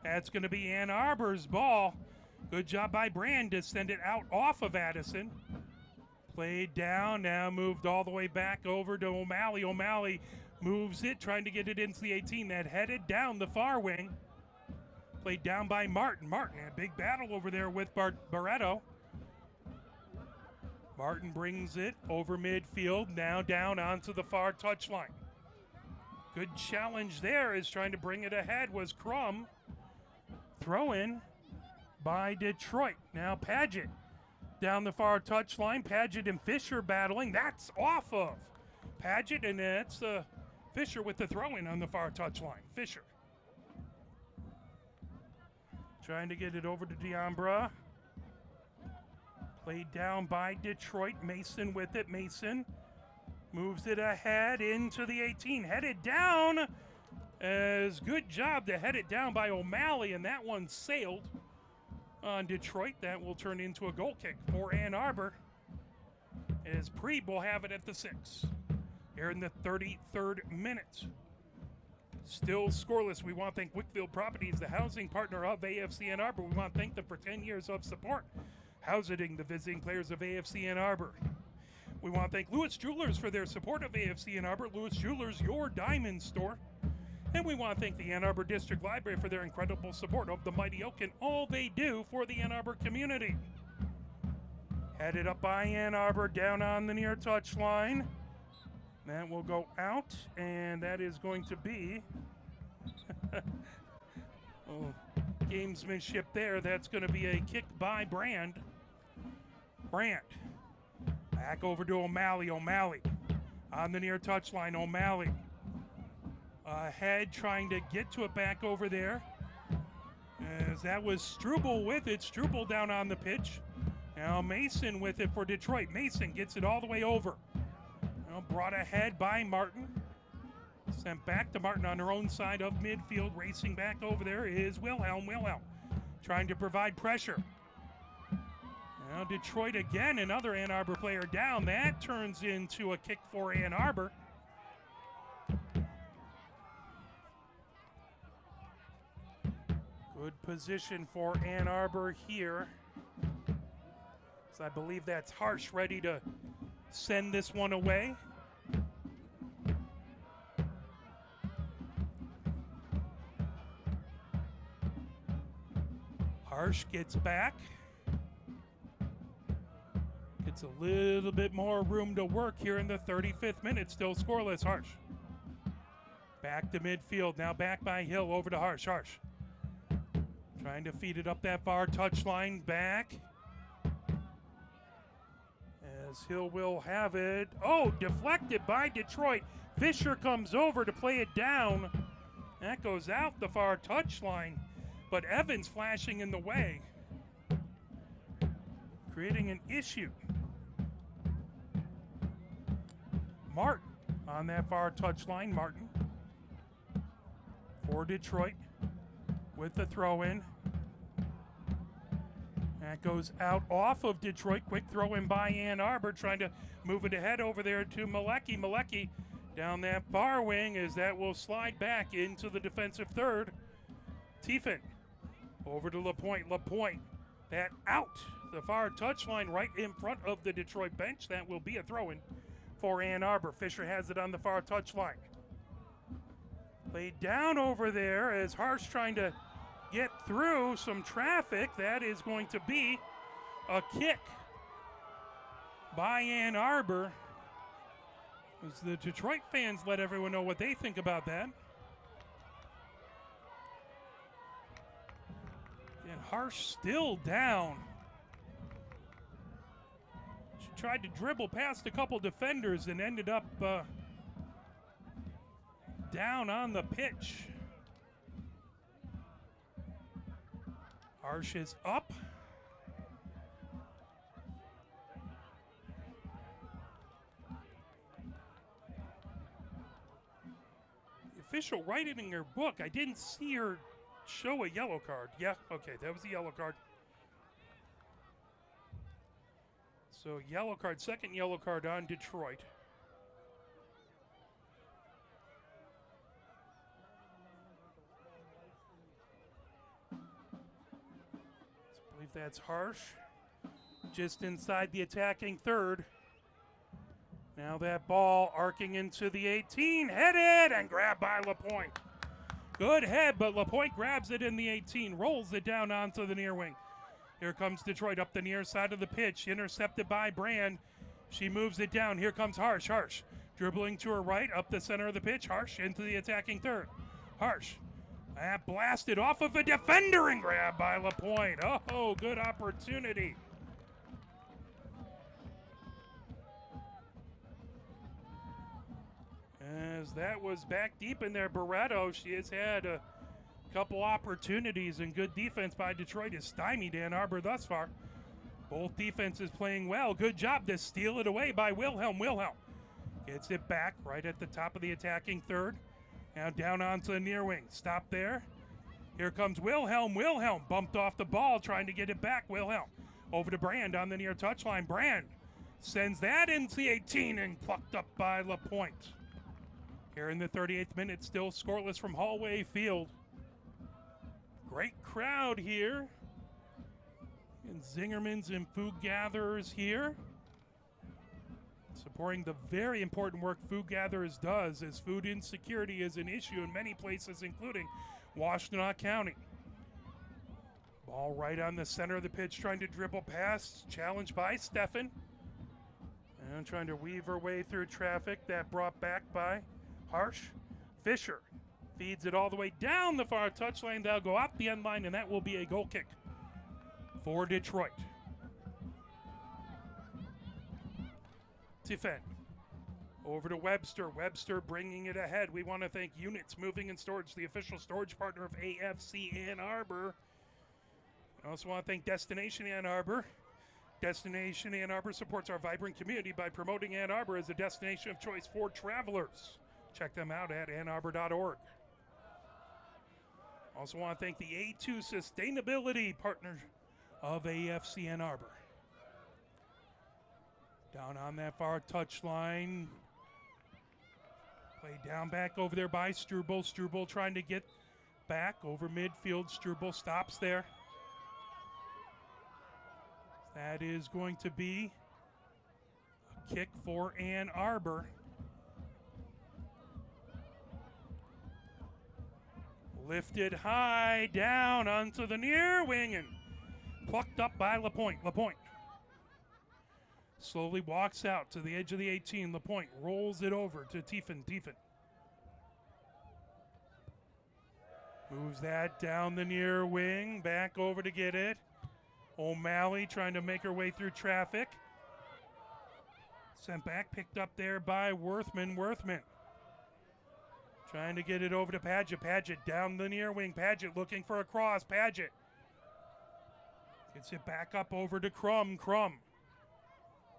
That's going to be Ann Arbor's ball. Good job by Brand to send it out off of Addison. Played down, now moved all the way back over to O'Malley. O'Malley moves it, trying to get it into the 18. That headed down the far wing. Played down by Martin. Martin had a big battle over there with Barreto. Martin brings it over midfield, now down onto the far touchline. Good challenge there, is trying to bring it ahead was Crum. Throw in by Detroit. Now Paget down the far touchline. Paget and Fisher battling. That's off of Paget, and that's Fisher with the throw in on the far touchline. Fisher trying to get it over to Deambra. Played down by Detroit. Mason with it. Mason moves it ahead into the 18. Headed down. As good job to head it down by O'Malley, and that one sailed on Detroit. That will turn into a goal kick for Ann Arbor, as Preeb will have it at the 6. Here in the 33rd minute. Still scoreless. We want to thank Wickfield Properties, the housing partner of AFC Ann Arbor. We want to thank them for 10 years of support, housing the visiting players of AFC Ann Arbor. We want to thank Lewis Jewelers for their support of AFC Ann Arbor. Lewis Jewelers, your diamond store. And we want to thank the Ann Arbor District Library for their incredible support of the Mighty Oak and all they do for the Ann Arbor community. Headed up by Ann Arbor, down on the near touch line. That will go out, and that is going to be gamesmanship there. That's going to be a kick by Brand. Brand. Back over to O'Malley. O'Malley on the near touch line. O'Malley ahead, trying to get to it back over there. As that was Struble with it. Struble down on the pitch. Now Mason with it for Detroit. Mason gets it all the way over. Now brought ahead by Martin. Sent back to Martin on her own side of midfield. Racing back over there is Wilhelm. Wilhelm trying to provide pressure. Now Detroit again, another Ann Arbor player down. That turns into a kick for Ann Arbor. Good position for Ann Arbor here. So I believe that's Harsh ready to send this one away. Harsh gets back. Gets a little bit more room to work here in the 35th minute. Still scoreless. Harsh. Back to midfield. Now back by Hill. Over to Harsh. Harsh. Trying to feed it up that far touchline. Back. As Hill will have it. Oh, deflected by Detroit. Fisher comes over to play it down. That goes out the far touchline. But Evans flashing in the way. Creating an issue. Martin on that far touchline. Martin for Detroit with the throw in. That goes out off of Detroit. Quick throw in by Ann Arbor, trying to move it ahead over there to Malecki. Malecki down that far wing, as that will slide back into the defensive third. Tiefin over to LaPointe. LaPointe, that out the far touchline right in front of the Detroit bench. That will be a throw-in for Ann Arbor. Fisher has it on the far touchline. Laid down over there as Harsh trying to get through some traffic. That is going to be a kick by Ann Arbor, as the Detroit fans let everyone know what they think about that. And Harsh still down. She tried to dribble past a couple defenders and ended up down on the pitch. Harsh is up. The official writing in her book, I didn't see her show a yellow card. Yeah, okay, that was a yellow card. So yellow card, second yellow card on Detroit. I believe that's Harsh. Just inside the attacking third. Now that ball arcing into the 18, headed and grabbed by LaPointe. Good head, but LaPointe grabs it in the 18, rolls it down onto the near wing. Here comes Detroit up the near side of the pitch, intercepted by Brand. She moves it down. Here comes Harsh. Harsh dribbling to her right, up the center of the pitch. Harsh into the attacking third. Harsh, that blasted off of a defender and grabbed by LaPointe. Oh, good opportunity. As that was back deep in there, Barreto, she has had a couple opportunities, and good defense by Detroit has stymied Ann Arbor thus far. Both defenses playing well. Good job to steal it away by Wilhelm. Wilhelm gets it back right at the top of the attacking third. Now down onto the near wing. Stop there. Here comes Wilhelm. Wilhelm bumped off the ball, trying to get it back. Wilhelm over to Brand on the near touchline. Brand sends that into the 18 and plucked up by LaPointe. Here in the 38th minute, still scoreless from Hallway Field. Great crowd here. And Zingerman's and Food Gatherers here, supporting the very important work Food Gatherers does, as food insecurity is an issue in many places, including Washtenaw County. Ball right on the center of the pitch, trying to dribble past, challenged by Steffen. And trying to weave her way through traffic, that brought back by Harsh. Fisher feeds it all the way down the far touchline. That'll go off the end line, and that will be a goal kick for Detroit. Tiffen over to Webster. Webster bringing it ahead. We want to thank Units Moving and Storage, the official storage partner of AFC Ann Arbor. I also want to thank Destination Ann Arbor. Destination Ann Arbor supports our vibrant community by promoting Ann Arbor as a destination of choice for travelers. Check them out at annarbor.org. Also want to thank the A2 Sustainability Partner of AFC Ann Arbor. Down on that far touchline. Play down back over there by Struble. Struble trying to get back over midfield. Struble stops there. That is going to be a kick for Ann Arbor. Lifted high down onto the near wing and plucked up by LaPointe. LaPointe slowly walks out to the edge of the 18. LaPointe rolls it over to Tiffen. Tiffen moves that down the near wing, back over to get it. O'Malley trying to make her way through traffic. Sent back, picked up there by Worthman. Worthman trying to get it over to Padgett. Padgett down the near wing. Padgett looking for a cross. Padgett gets it back up over to Crum. Crum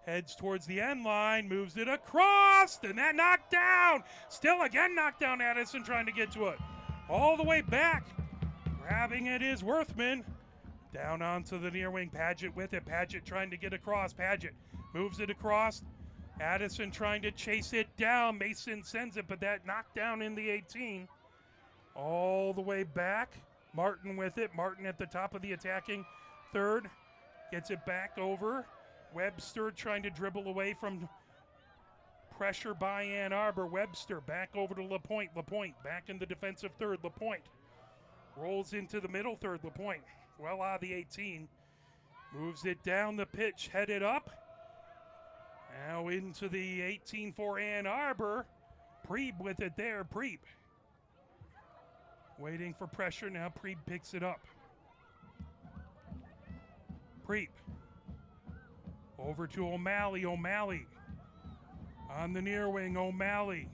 heads towards the end line, moves it across, and that knocked down. Still again knocked down. Addison trying to get to it. All the way back. Grabbing it is Worthman. Down onto the near wing. Padgett with it. Padgett trying to get across. Padgett moves it across. Addison trying to chase it down. Mason sends it, but that knocked down in the 18. All the way back. Martin with it. Martin at the top of the attacking third. Gets it back over. Webster trying to dribble away from pressure by Ann Arbor. Webster back over to LaPointe. LaPointe back in the defensive third. LaPointe rolls into the middle third. LaPointe well out of the 18. Moves it down the pitch, headed up. Now into the 18 for Ann Arbor. Preeb with it there. Preeb waiting for pressure. Now Preeb picks it up. Preeb over to O'Malley. O'Malley on the near wing. O'Malley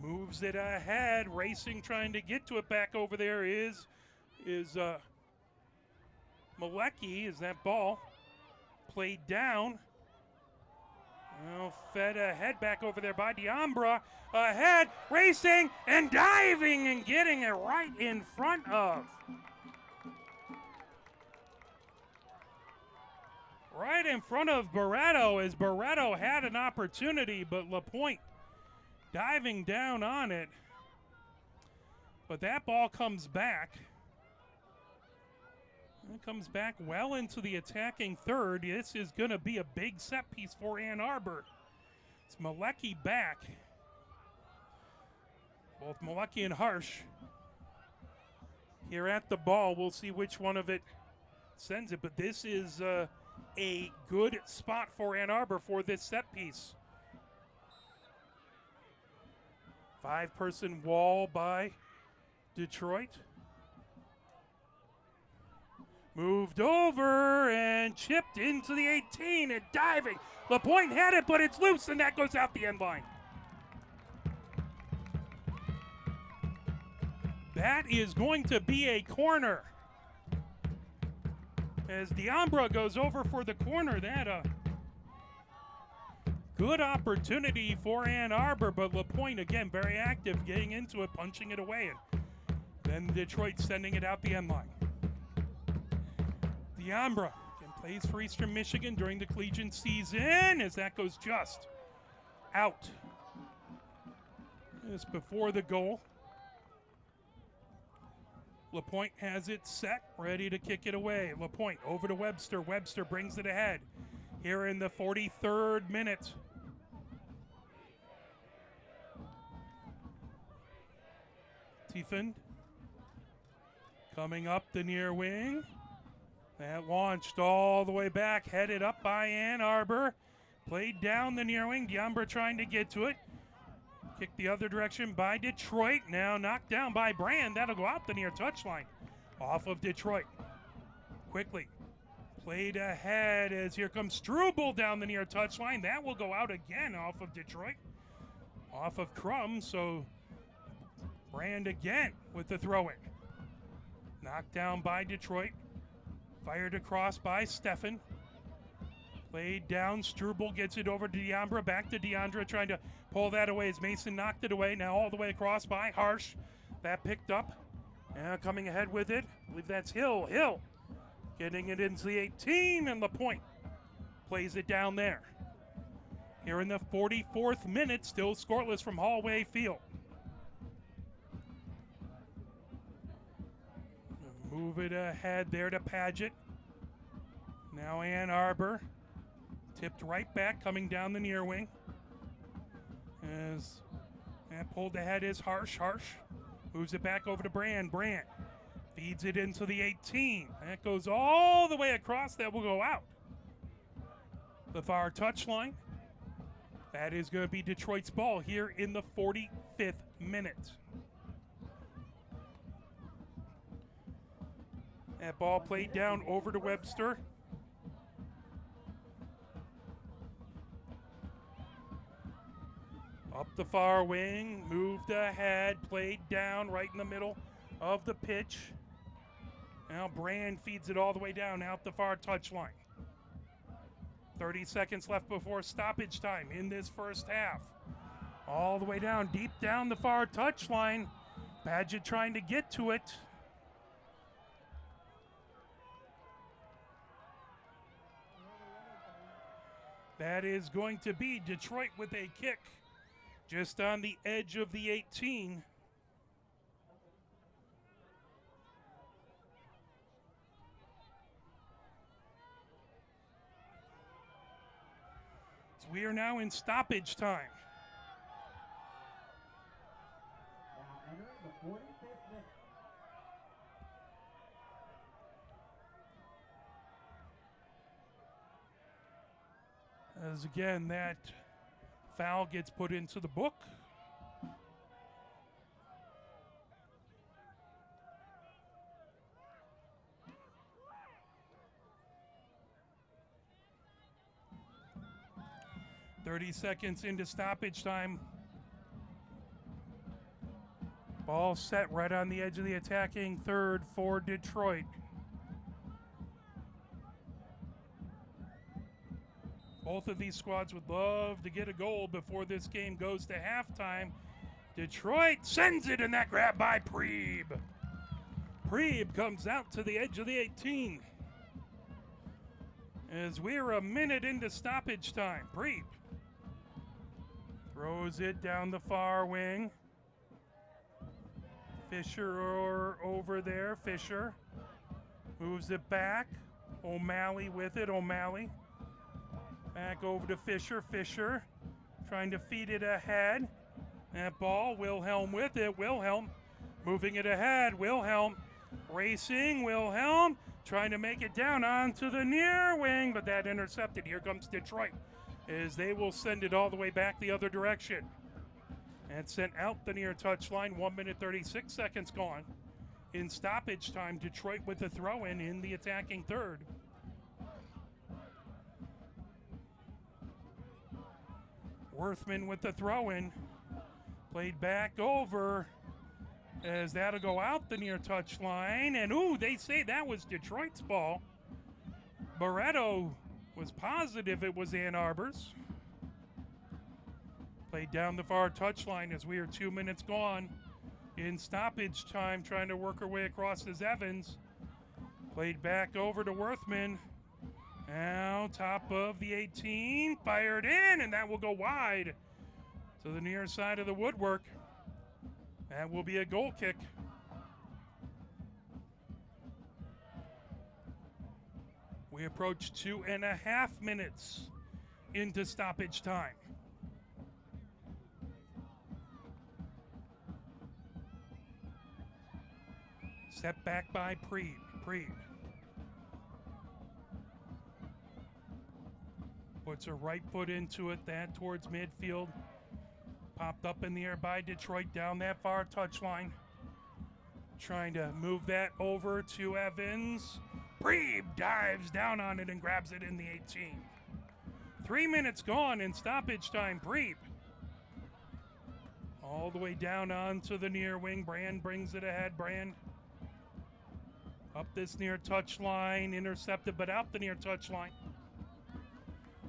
moves it ahead, racing, trying to get to it. Back over there is Malecki. Is that ball played down? Well, fed ahead, back over there by Diambra. Ahead, racing and diving and getting it right in front of. Right in front of Barretto, as Barretto had an opportunity, but LaPointe diving down on it. But that ball comes back. It comes back well into the attacking third. This is going to be a big set piece for Ann Arbor. It's Malecki back. Both Malecki and Harsh here at the ball. We'll see which one of it sends it, but this is a good spot for Ann Arbor for this set piece. 5-person wall by Detroit. Moved over and chipped into the 18 and diving. LaPointe had it, but it's loose, and that goes out the end line. That is going to be a corner. as Diambra goes over for the corner. That good opportunity for Ann Arbor, but LaPointe again very active, getting into it, punching it away, and then Detroit sending it out the end line. Diambra again plays for Eastern Michigan during the collegiate season as that goes just out. Just before the goal. LaPointe has it set, ready to kick it away. LaPointe over to Webster. Webster brings it ahead here in the 43rd minute. Tiefend coming up the near wing. That launched all the way back, headed up by Ann Arbor. Played down the near wing. Diambra trying to get to it. Kicked the other direction by Detroit. Now knocked down by Brand. That'll go out the near touchline. Off of Detroit. Quickly. Played ahead as here comes Struble down the near touchline. That will go out again off of Detroit. Off of Crum. So Brand again with the throw-in. Knocked down by Detroit. Fired across by Steffen. Played down. Struble gets it over to Diambra. Back to Diandra trying to pull that away as Mason knocked it away. Now all the way across by Harsh. That picked up. Coming ahead with it. I believe that's Hill. Hill getting it into the 18, and LaPointe plays it down there. Here in the 44th minute, still scoreless from Hallway Field. Move it ahead there to Paget. Now Ann Arbor. Tipped right back, coming down the near wing. As that pulled ahead is Harsh. Harsh moves it back over to Brand. Brand feeds it into the 18. That goes all the way across. That will go out the far touchline. That is going to be Detroit's ball here in the 45th minute. That ball played down over to Webster. Up the far wing, moved ahead, played down right in the middle of the pitch. Now Brand feeds it all the way down out the far touchline. 30 seconds left before stoppage time in this first half. All the way down, deep down the far touchline. Paget trying to get to it. That is going to be Detroit with a kick. Just on the edge of the 18. So we are now in stoppage time. Now entering the 45th minute. As again, that foul gets put into the book. "30 seconds into stoppage time. Ball set right on the edge of the attacking third for Detroit. Both of these squads would love to get a goal before this game goes to halftime. Detroit sends it, and that grab by Preeb. Preeb comes out to the edge of the 18. As we're a minute into stoppage time, Preeb throws it down the far wing. Fisher over there. Fisher moves it back. O'Malley with it. O'Malley back over to Fisher. Fisher trying to feed it ahead. That ball, Wilhelm with it. Wilhelm moving it ahead. Wilhelm racing. Wilhelm trying to make it down onto the near wing, but that intercepted. Here comes Detroit as they will send it all the way back the other direction. And sent out the near touchline. 1 minute 36 seconds gone. In stoppage time, Detroit with the throw-in in the attacking third. Worthman with the throw-in. Played back over as that'll go out the near touchline. And ooh, they say that was Detroit's ball. Barretto was positive it was Ann Arbor's. Played down the far touchline as we are 2 minutes gone in stoppage time, trying to work her way across as Evans. Played back over to Worthman. Now top of the 18, fired in, and that will go wide to the near side of the woodwork. That will be a goal kick. We approach 2.5 minutes into stoppage time. Step back by Preed. Puts her right foot into it, that towards midfield. Popped up in the air by Detroit down that far touchline. Trying to move that over to Evans. Preeb dives down on it and grabs it in the 18. 3 minutes gone in stoppage time. Preeb all the way down onto the near wing. Brand brings it ahead. Brand up this near touchline, intercepted, but out the near touchline.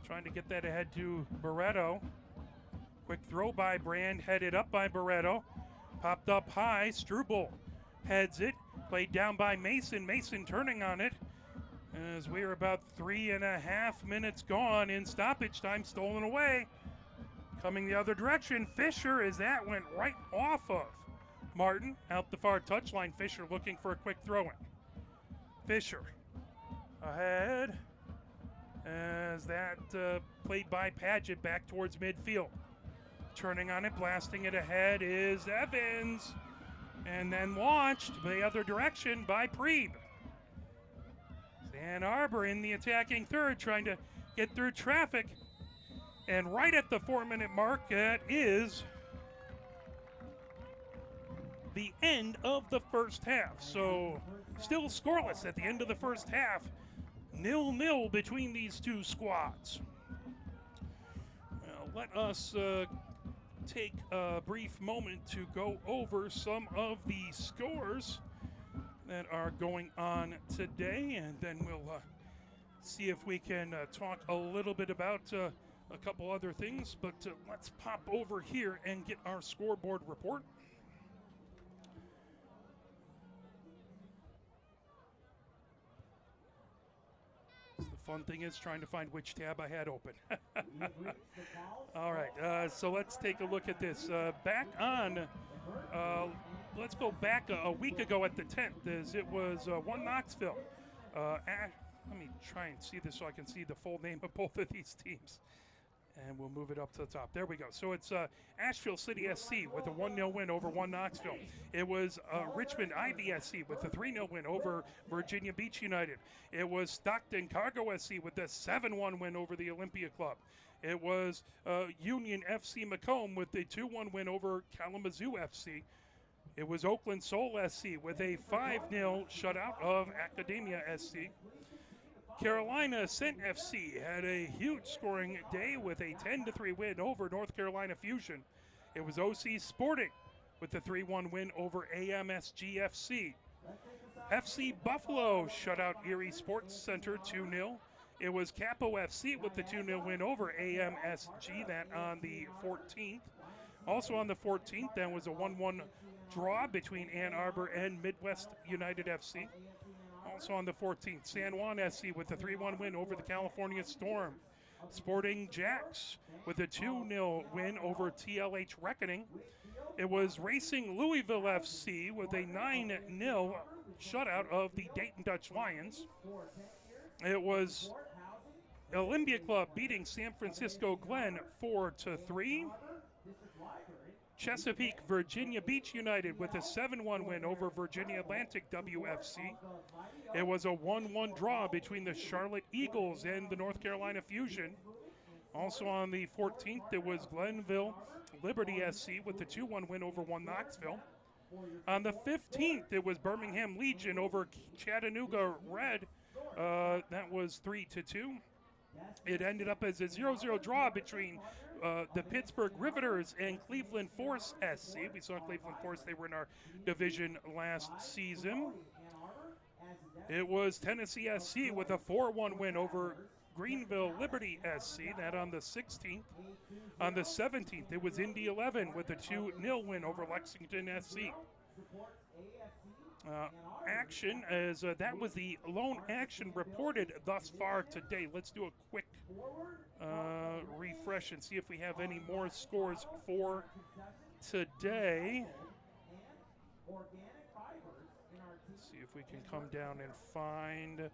Trying to get that ahead to Barretto. Quick throw by Brand, headed up by Barretto. Popped up high, Struble heads it. Played down by Mason. Mason turning on it. As we are about 3.5 minutes gone in stoppage time, stolen away. Coming the other direction, Fisher, as that went right off of Martin. Out the far touchline, Fisher looking for a quick throw-in. Fisher ahead as that played by Padgett back towards midfield. Turning on it, blasting it ahead is Evans. And then launched the other direction by Preeb. Ann Arbor in the attacking third, trying to get through traffic. And right at the 4-minute mark, that is the end of the first half. So still scoreless at the end of the first half. 0-0 between these two squads. Well, let us take a brief moment to go over some of the scores that are going on today, and then we'll see if we can talk a little bit about a couple other things. But let's pop over here and get our scoreboard report. The fun thing is trying to find which tab I had open. All right, so let's take a look at this. Back on, let's go back a week ago at the 10th, as it was 1 Knoxville. Let me try and see this so I can see the full name of both of these teams. And we'll move it up to the top. There we go. So it's Asheville City SC with a 1-0 win over 1 Knoxville. It was Richmond Ivy SC with a 3-0 win over Virginia Beach United. It was Stockton Cargo SC with a 7-1 win over the Olympia Club. It was Union FC Macomb with a 2-1 win over Kalamazoo FC. It was Oakland Soul SC with a 5-0 shutout of Academia SC. Carolina Ascent FC had a huge scoring day with a 10-3 win over North Carolina Fusion. It was OC Sporting with the 3-1 win over AMSG FC. FC Buffalo shut out Erie Sports Center 2-0. It was Capo FC with the 2-0 win over AMSG, that on the 14th. Also on the 14th, there was a 1-1 draw between Ann Arbor and Midwest United FC. Also on the 14th, San Juan SC with a 3-1 win over the California Storm. Sporting Jacks with a 2-0 win over TLH Reckoning. It was Racing Louisville FC with a 9-0 shutout of the Dayton Dutch Lions. It was Olympia Club beating San Francisco Glen 4-3. Chesapeake Virginia Beach United with a 7-1 win over Virginia Atlantic WFC. It was a 1-1 draw between the Charlotte Eagles and the North Carolina Fusion. Also on the 14th, it was Glenville Liberty SC with the 2-1 win over 1 Knoxville. On the 15th, it was Birmingham Legion over Chattanooga Red. That was 3-2. It ended up as a 0-0 draw between the Pittsburgh Riveters and Cleveland Force SC. We saw Cleveland Force, they were in our division last season. It was Tennessee SC with a 4-1 win over Greenville Liberty SC. That on the 16th. On the 17th, it was Indy 11 with a 2-0 win over Lexington SC. Action as that was the lone action reported thus far today. Let's do a quick refresh and see if we have any more scores for today. See if we can come down and find.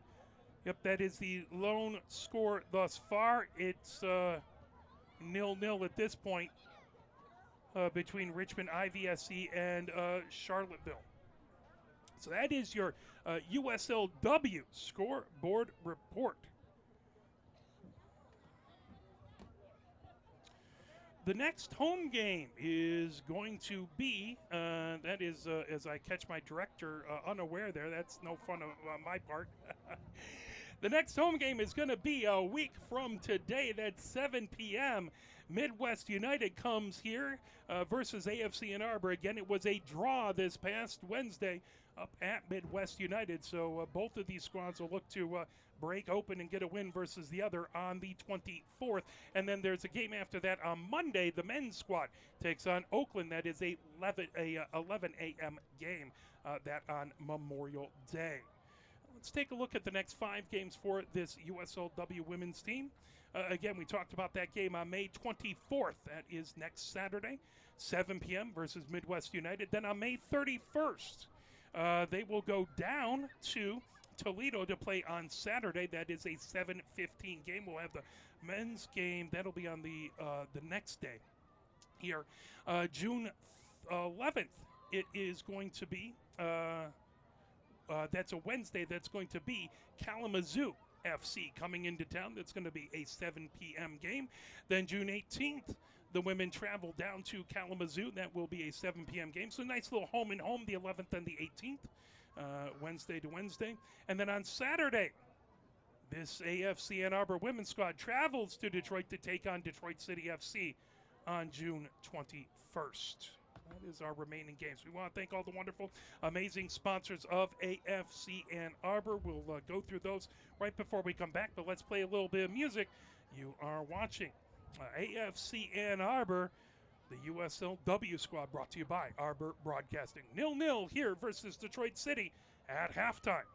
Yep, that is the lone score thus far. It's 0-0 at this point between Richmond IVSC and Charlottesville. So that is your USLW scoreboard report. The next home game is going to be, that is, as I catch my director unaware there, that's no fun on my part. The next home game is going to be a week from today. That's 7 p.m. Midwest United comes here versus AFC Ann Arbor. Again, it was a draw this past Wednesday up at Midwest United. So both of these squads will look to break open and get a win versus the other on the 24th. And then there's a game after that on Monday. The men's squad takes on Oakland. That is a 11 a.m. game that on Memorial Day. Let's take a look at the next 5 games for this USLW women's team. Again, we talked about that game on May 24th. That is next Saturday, 7 p.m. versus Midwest United. Then on May 31st, they will go down to Toledo to play on Saturday. That is a 7:15 game. We'll have the men's game. That'll be on the next day here. June 11th, it is going to be... that's a Wednesday. That's going to be Kalamazoo FC coming into town. That's going to be a 7 p.m. game. Then June 18th, the women travel down to Kalamazoo. That will be a 7 p.m. game. So nice little home and home, the 11th and the 18th, Wednesday to Wednesday. And then on Saturday, this AFC Ann Arbor women's squad travels to Detroit to take on Detroit City FC on June 21st. That is our remaining games. We want to thank all the wonderful, amazing sponsors of AFC Ann Arbor. We'll go through those right before we come back, but let's play a little bit of music. You are watching AFC Ann Arbor, the USLW squad, brought to you by Arbor Broadcasting. 0-0 here versus Detroit City at halftime.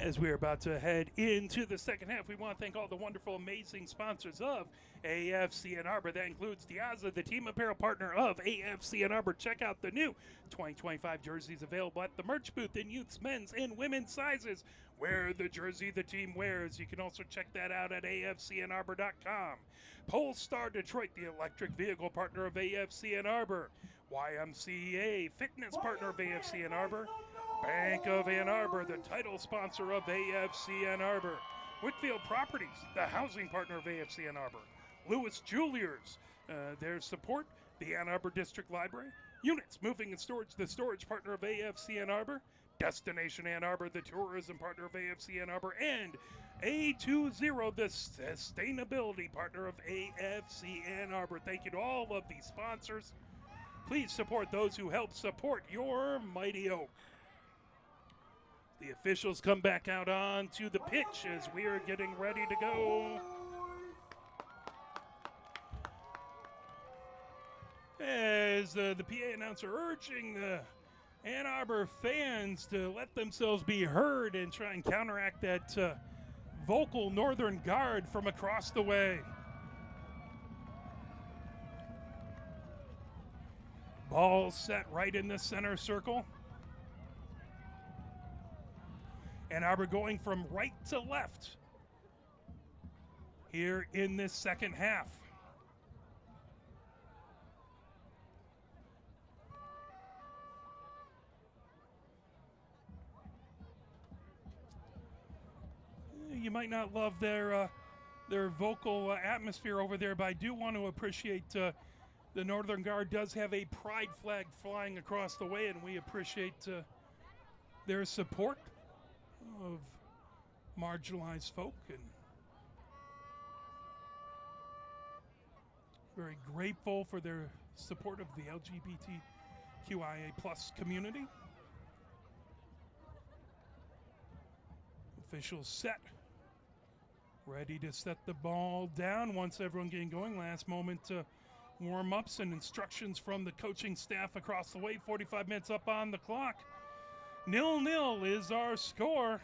As we're about to head into the second half, we want to thank all the wonderful, amazing sponsors of AFC Ann Arbor. That includes Diaza, the team apparel partner of AFC Ann Arbor. Check out the new 2025 jerseys available at the merch booth in youths, men's, and women's sizes. Wear the jersey the team wears. You can also check that out at afcannarbor.com. Polestar Detroit, the electric vehicle partner of AFC Ann Arbor. YMCA, fitness partner of AFC Ann Arbor. Bank of Ann Arbor, the title sponsor of AFC Ann Arbor. Whitfield Properties, the housing partner of AFC Ann Arbor. Lewis Jewelers, their support, the Ann Arbor District Library. Units Moving and Storage, the storage partner of AFC Ann Arbor. Destination Ann Arbor, the tourism partner of AFC Ann Arbor. And A20, the sustainability partner of AFC Ann Arbor. Thank you to all of these sponsors. Please support those who help support your mighty oak. The officials come back out onto the pitch as we are getting ready to go. As the PA announcer urging the Ann Arbor fans to let themselves be heard and try and counteract that vocal Northern Guard from across the way. Ball set right in the center circle. Ann Arbor going from right to left here in this second half. You might not love their vocal atmosphere over there, but I do want to appreciate the Northern Guard does have a pride flag flying across the way, and we appreciate their support of marginalized folk, and very grateful for their support of the LGBTQIA plus community. Officials set, ready to set the ball down once everyone getting going. Last moment warm-ups and instructions from the coaching staff across the way. 45 minutes up on the clock. 0-0 is our score.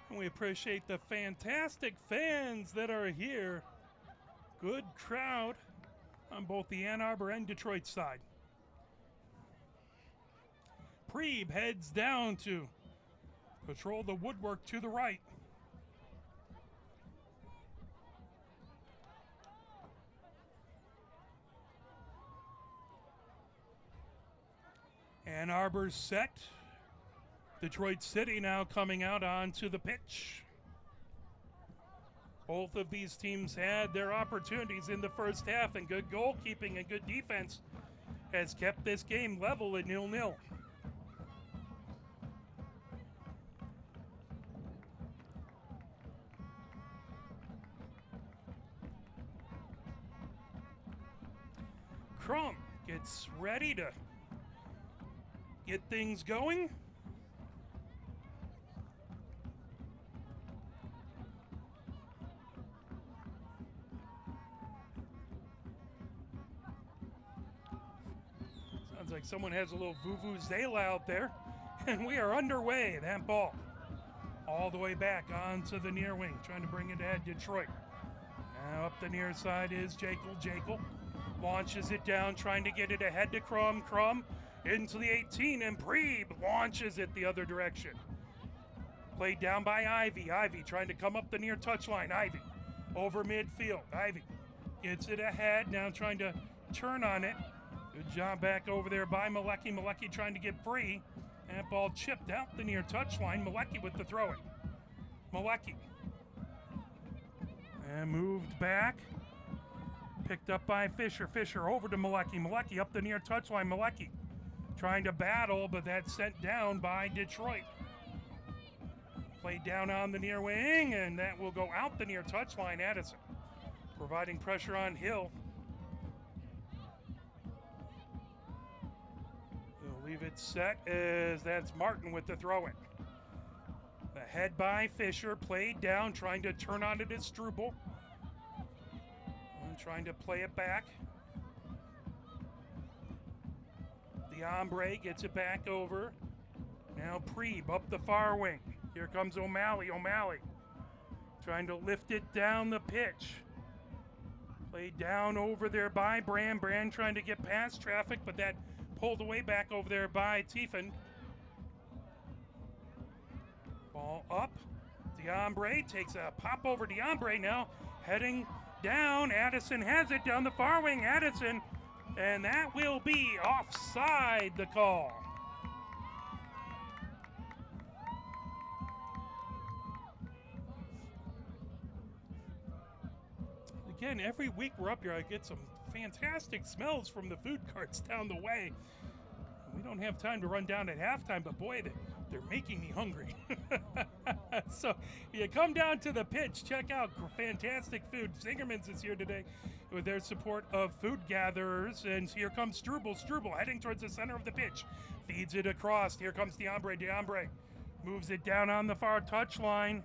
And we appreciate the fantastic fans that are here. Good crowd on both the Ann Arbor and Detroit side. Preeb heads down to patrol the woodwork to the right. Ann Arbor's set. Detroit City now coming out onto the pitch. Both of these teams had their opportunities in the first half, and good goalkeeping and good defense has kept this game level at 0-0. Crum gets ready to get things going. Sounds like someone has a little vuvuzela out there. And we are underway. That ball all the way back onto the near wing, trying to bring it ahead Detroit. Now up the near side is Jekyll. Launches it down, trying to get it ahead to Crum. Crum into the 18, and Preeb launches it the other direction. Played down by Ivy. Ivy trying to come up the near touchline. Ivy over midfield. Ivy gets it ahead, now trying to turn on it. Good job back over there by Malecki. Malecki trying to get free. That ball chipped out the near touchline. Malecki with the throw-in. Malecki. And moved back. Picked up by Fisher. Fisher over to Malecki. Malecki up the near touchline. Malecki trying to battle, but that's sent down by Detroit. Played down on the near wing, and that will go out the near touchline. Addison providing pressure on Hill. They'll leave it set as that's Martin with the throw-in. The head by Fisher, played down, trying to turn on it is Struble. And trying to play it back. The hombre gets it back over Now Preeb up the far wing. Here comes O'Malley. O'Malley trying to lift it down the pitch. Played down over there by Brand. Brand trying to get past traffic, but that pulled away back over there by Tiefenbach. Ball up. Diombre takes a pop over. Diombre now heading down. Addison has it down the far wing. Addison, and that will be offside, the call. Again, every week we're up here, I get some fantastic smells from the food carts down the way. We don't have time to run down at halftime, but boy, they're making me hungry. So you come down to the pitch, check out fantastic food. Zingerman's is here today with their support of food gatherers. And here comes Struble. Struble heading towards the center of the pitch. Feeds it across. Here comes Diombre. Diombre moves it down on the far touchline.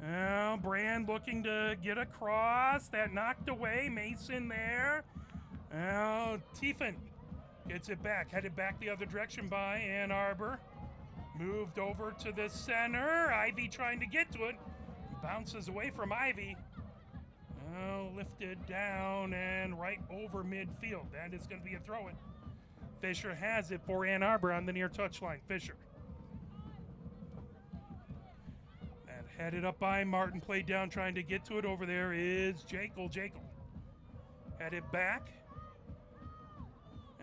Now Brand looking to get across. That knocked away. Mason there. Now Tiefen gets it back. Headed back the other direction by Ann Arbor. Moved over to the center. Ivy trying to get to it. Bounces away from Ivy. Now lifted down and right over midfield. That is going to be a throw-in. Fisher has it for Ann Arbor on the near touchline. Fisher. And headed up by Martin. Played down trying to get to it. Over there is Jekyll. Jekyll. Headed back.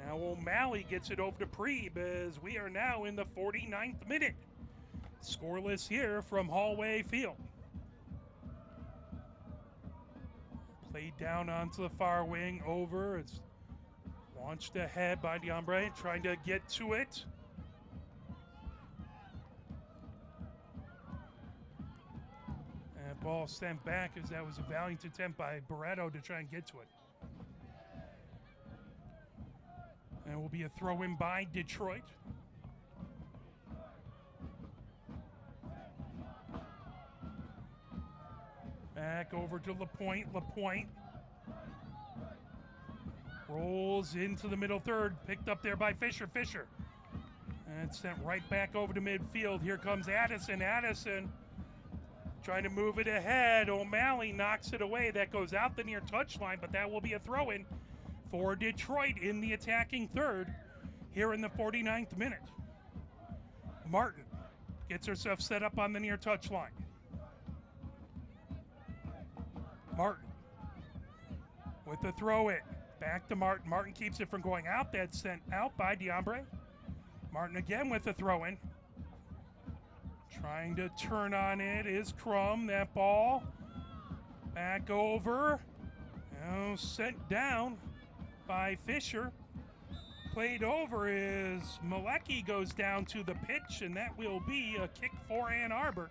Now O'Malley gets it over to Preeb as we are now in the 49th minute. Scoreless here from Hallway Field. Played down onto the far wing, over. It's launched ahead by Diombre, trying to get to it. And ball sent back as that was a valiant attempt by Barreto to try and get to it. And it will be a throw-in by Detroit. Back over to LaPointe. LaPointe rolls into the middle third. Picked up there by Fisher. Fisher. And sent right back over to midfield. Here comes Addison. Addison trying to move it ahead. O'Malley knocks it away. That goes out the near touchline, but that will be a throw-in for Detroit in the attacking third here in the 49th minute. Martin gets herself set up on the near touchline. Martin with the throw-in. Back to Martin. Martin keeps it from going out. That's sent out by Diombre. Martin again with the throw-in. Trying to turn on it is Crum. That ball back over. Now sent down by Fisher. Played over is Malecki, goes down to the pitch, and that will be a kick for Ann Arbor.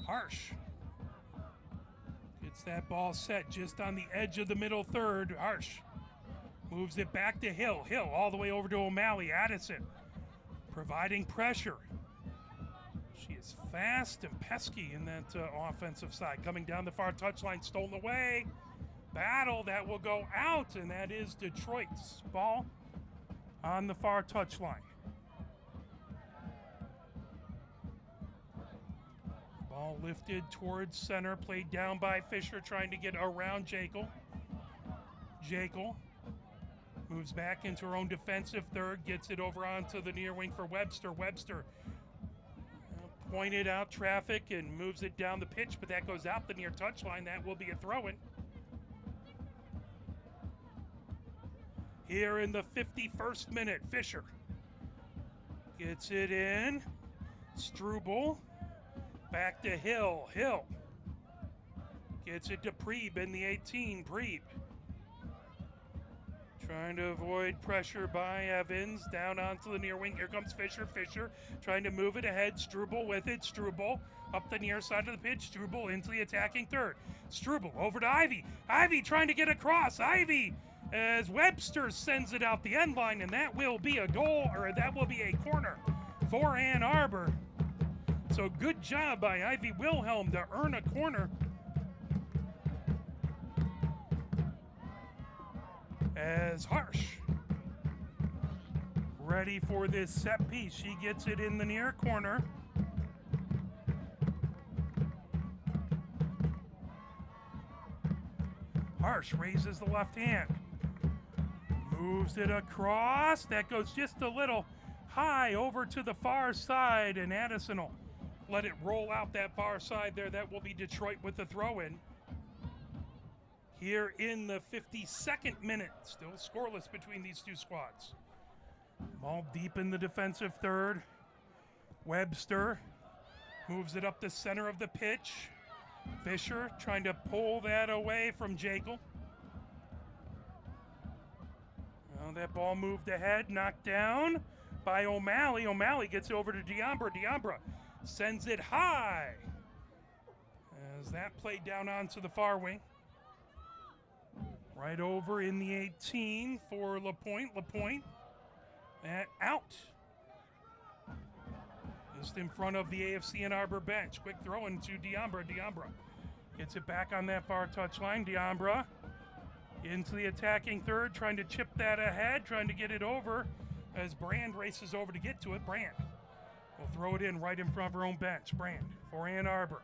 Harsh gets that ball set just on the edge of the middle third. Harsh moves it back to Hill. Hill all the way over to O'Malley. Addison providing pressure. She is fast and pesky in that offensive side. Coming down the far touchline, stolen away. Battle, that will go out, and that is Detroit's ball on the far touchline. Ball lifted towards center, played down by Fisher, trying to get around Jekyll. Jekyll moves back into her own defensive third, gets it over onto the near wing for Webster. Webster pointed out traffic and moves it down the pitch, but that goes out the near touchline. That will be a throw-in. Here in the 51st minute, Fisher gets it in. Struble back to Hill. Hill gets it to Preeb in the 18. Preeb trying to avoid pressure by Evans. Down onto the near wing. Here comes Fisher. Fisher trying to move it ahead. Struble with it. Struble up the near side of the pitch. Struble into the attacking third. Struble over to Ivy. Ivy trying to get across. Ivy as Webster sends it out the end line, and that will be a goal, or that will be a corner for Ann Arbor. So good job by Ivy Wilhelm to earn a corner. as Harsh ready for this set piece. She gets it in the near corner. Harsh raises the left hand. Moves it across. That goes just a little high over to the far side, and Addison will let it roll out that far side there. That will be Detroit with the throw-in. Here in the 52nd minute, still scoreless between these two squads. Ball deep in the defensive third. Webster moves it up the center of the pitch. Fisher trying to pull that away from Jekyll. Well, that ball moved ahead, knocked down by O'Malley. O'Malley gets it over to Diambra. Diambra sends it high as that played down onto the far wing. Right over in the 18 for LaPointe. LaPointe, that out. Just in front of the AFC and Arbor bench. Quick throw into Diambra. Diambra gets it back on that far touchline. Diambra into the attacking third, trying to chip that ahead, trying to get it over as Brand races over to get to it. Brand will throw it in right in front of her own bench. Brand for Ann Arbor.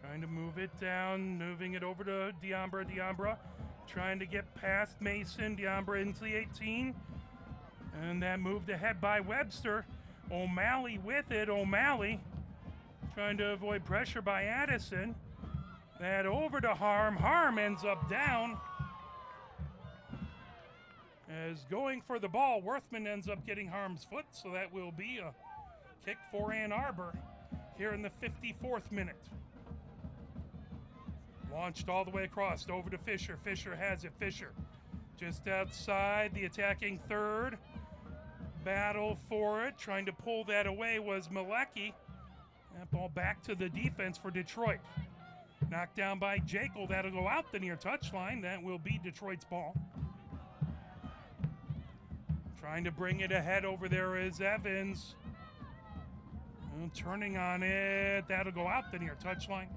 Trying to move it down, moving it over to Diambra. Diambra trying to get past Mason. Diambra into the 18. And that moved ahead by Webster. O'Malley with it. O'Malley trying to avoid pressure by Addison. That over to Harm. Harm ends up down. As going for the ball, Worthman ends up getting Harm's foot, so that will be a kick for Ann Arbor here in the 54th minute. Launched all the way across, over to Fisher. Fisher has it. Fisher just outside the attacking third. Battle for it. Trying to pull that away was Malecki. That ball back to the defense for Detroit. Knocked down by Jekyll. That'll go out the near touchline. That will be Detroit's ball. Trying to bring it ahead over there is Evans. And turning on it. That'll go out the near touchline.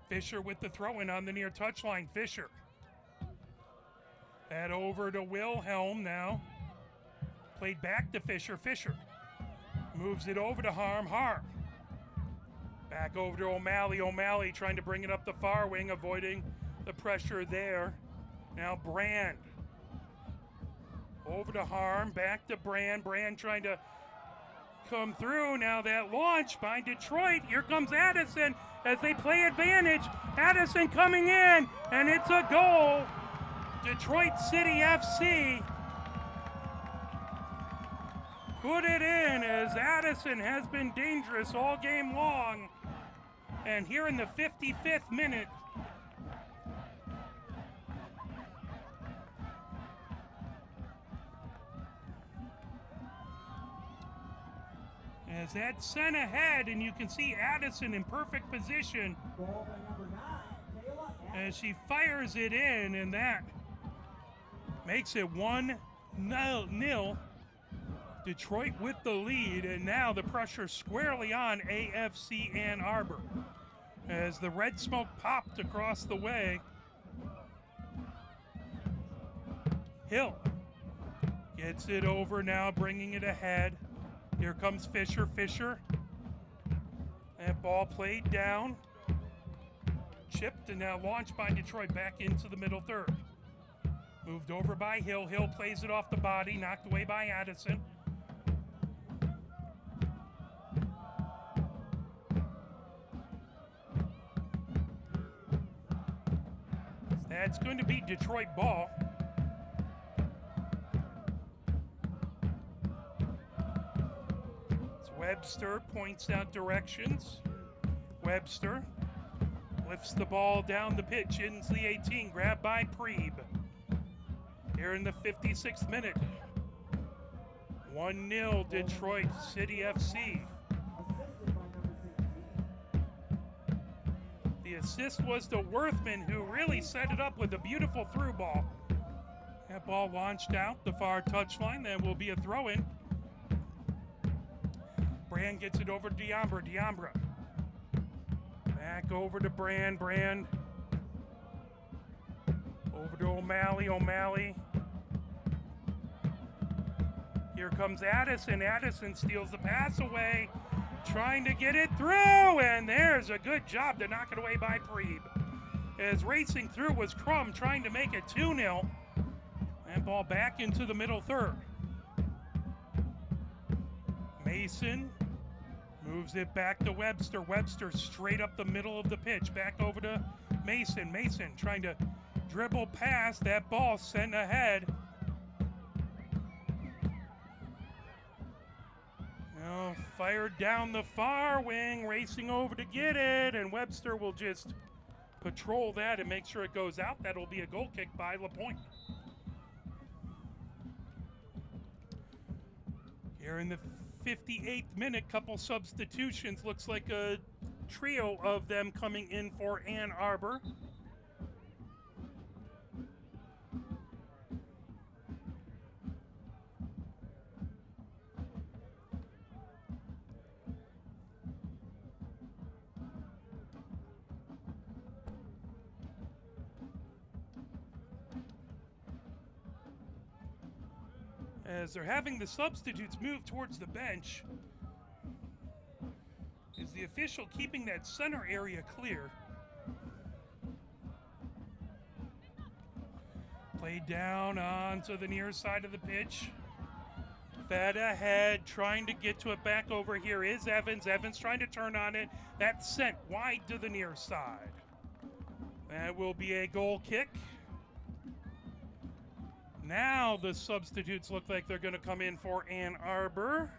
Fisher with the throw-in on the near touchline. Fisher. That over to Wilhelm now. Played back to Fisher. Fisher moves it over to Harm. Harm. Back over to O'Malley. O'Malley trying to bring it up the far wing, avoiding the pressure there. Now Brand. Over to Harm. Back to Brand. Brand trying to come through. Now that launch by Detroit. Here comes Addison as they play advantage. Addison coming in, and it's a goal. Detroit City FC put it in as Addison has been dangerous all game long. And here in the 55th minute, as that sent ahead, and you can see Addison in perfect position as she fires it in, and that makes it 1-0. Detroit with the lead, and now the pressure squarely on AFC Ann Arbor as the red smoke popped across the way. Hill gets it over now, bringing it ahead. Here comes Fisher. Fisher. That ball played down. Chipped and now launched by Detroit back into the middle third. Moved over by Hill. Hill plays it off the body, knocked away by Addison. That's going to be Detroit ball. Webster points out directions. Webster lifts the ball down the pitch into the 18, grabbed by Preeb. Here in the 56th minute. 1-0 Detroit City FC. The assist was to Worthman, who really set it up with a beautiful through ball. That ball launched out the far touchline. That will be a throw-in. Brand gets it over to Diambra. Diambra. Back over to Brand. Over to O'Malley. Here comes Addison. Addison steals the pass away, trying to get it through, and there's a good job to knock it away by Preeb. As racing through was Crum, trying to make it 2-0. And ball back into the middle third. Mason moves it back to Webster. Webster straight up the middle of the pitch. Back over to Mason. Mason trying to dribble past that ball sent ahead. Now fired down the far wing, racing over to get it, and Webster will just patrol that and make sure it goes out. That'll be a goal kick by LaPointe. Here in the 58th minute, couple substitutions. Looks like a trio of them coming in for Ann Arbor. As they're having the substitutes move towards the bench, is the official keeping that center area clear. Played down onto the near side of the pitch. Fed ahead, trying to get to it back over here is Evans. Evans trying to turn on it. That's sent wide to the near side. That will be a goal kick. Now the substitutes look like they're going to come in for Ann Arbor.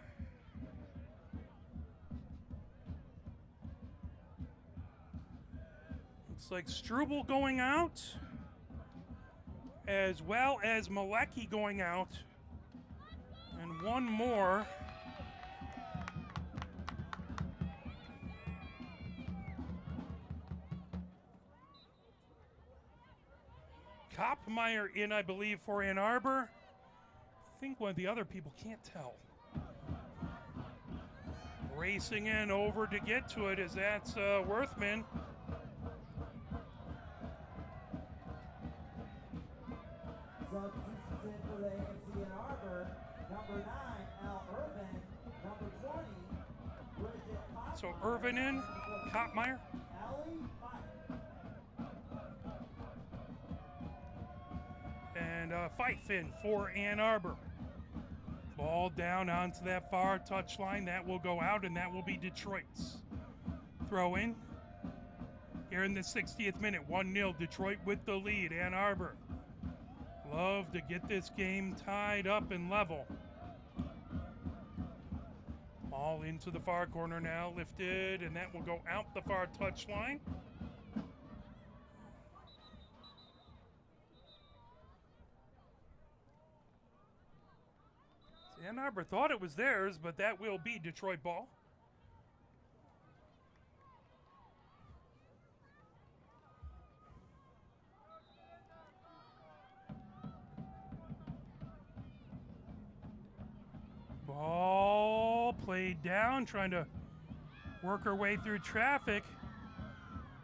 Looks like Struble going out, as well as Malecki going out. And one more. Kopmeyer in, I believe, for Ann Arbor. I think one of the other people, can't tell. Racing in over to get to it, as that's Worthman. Substitutions in for the AFC Ann Arbor. Number 9, Al Irvin. Number 20, Bridget Kopmeyer. So Irvin in, Kopmeyer. Allie Fife. And Fife in for Ann Arbor. Ball down onto that far touchline. That will go out, and that will be Detroit's. Throw in. Here in the 60th minute, 1-0, Detroit with the lead. Ann Arbor love to get this game tied up and level. Ball into the far corner now, lifted, and that will go out the far touchline. Ann Arbor thought it was theirs, but that will be Detroit ball. Ball played down, trying to work her way through traffic.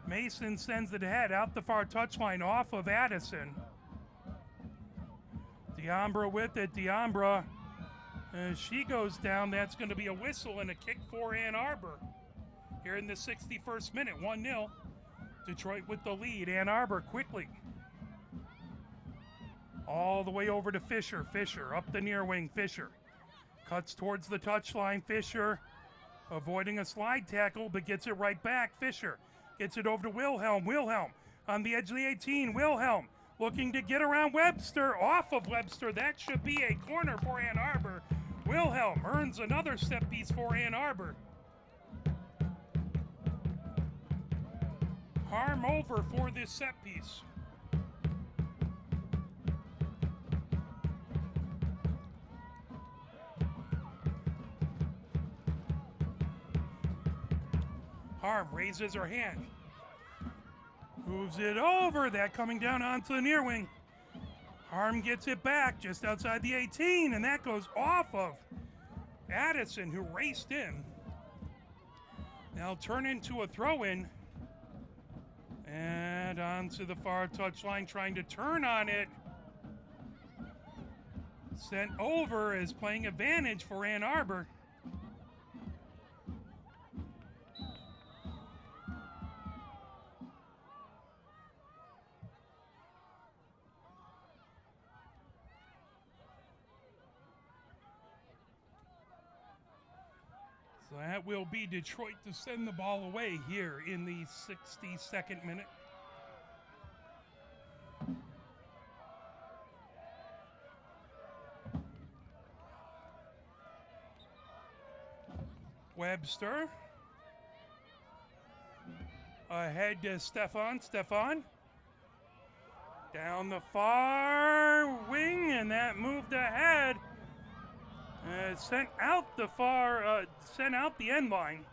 Mason sends it ahead, out the far touchline, off of Addison. Diambra with it, Diambra. As she goes down, that's going to be a whistle and a kick for Ann Arbor. Here in the 61st minute, 1-0. Detroit with the lead. Ann Arbor quickly. All the way over to Fisher. Fisher up the near wing. Fisher cuts towards the touchline. Fisher avoiding a slide tackle, but gets it right back. Fisher gets it over to Wilhelm. Wilhelm on the edge of the 18. Wilhelm looking to get around Webster. Off of Webster. That should be a corner for Ann Arbor. Wilhelm earns another set piece for Ann Arbor. Harm over for this set piece. Harm raises her hand. Moves it over. That coming down onto the near wing. Harm gets it back just outside the 18, and that goes off of Addison, who raced in. Now turn into a throw-in. And onto the far touchline, trying to turn on it. Sent over is playing advantage for Ann Arbor. So that will be Detroit to send the ball away here in the 62nd minute. Webster. Ahead to Stefan. Stefan. Down the far wing, and that moved ahead. Sent out the end line.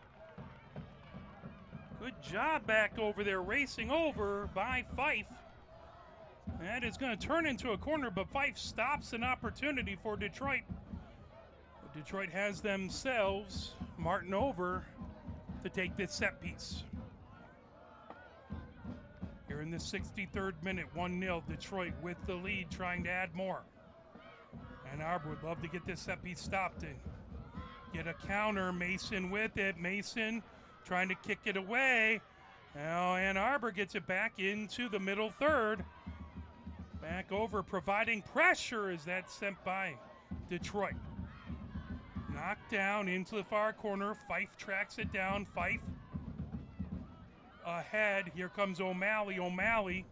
Good job back over there, racing over by Fife. That is going to turn into a corner, but Fife stops an opportunity for Detroit. Detroit has themselves Martin over to take this set piece. Here in the 63rd minute, 1-0, Detroit with the lead, trying to add more. And Arbor would love to get this set piece stopped and get a counter. Mason with it. Mason trying to kick it away. Now Ann Arbor gets it back into the middle third. Back over, providing pressure as that's sent by Detroit. Knocked down into the far corner. Fife tracks it down. Fife ahead. Here comes O'Malley. O'Malley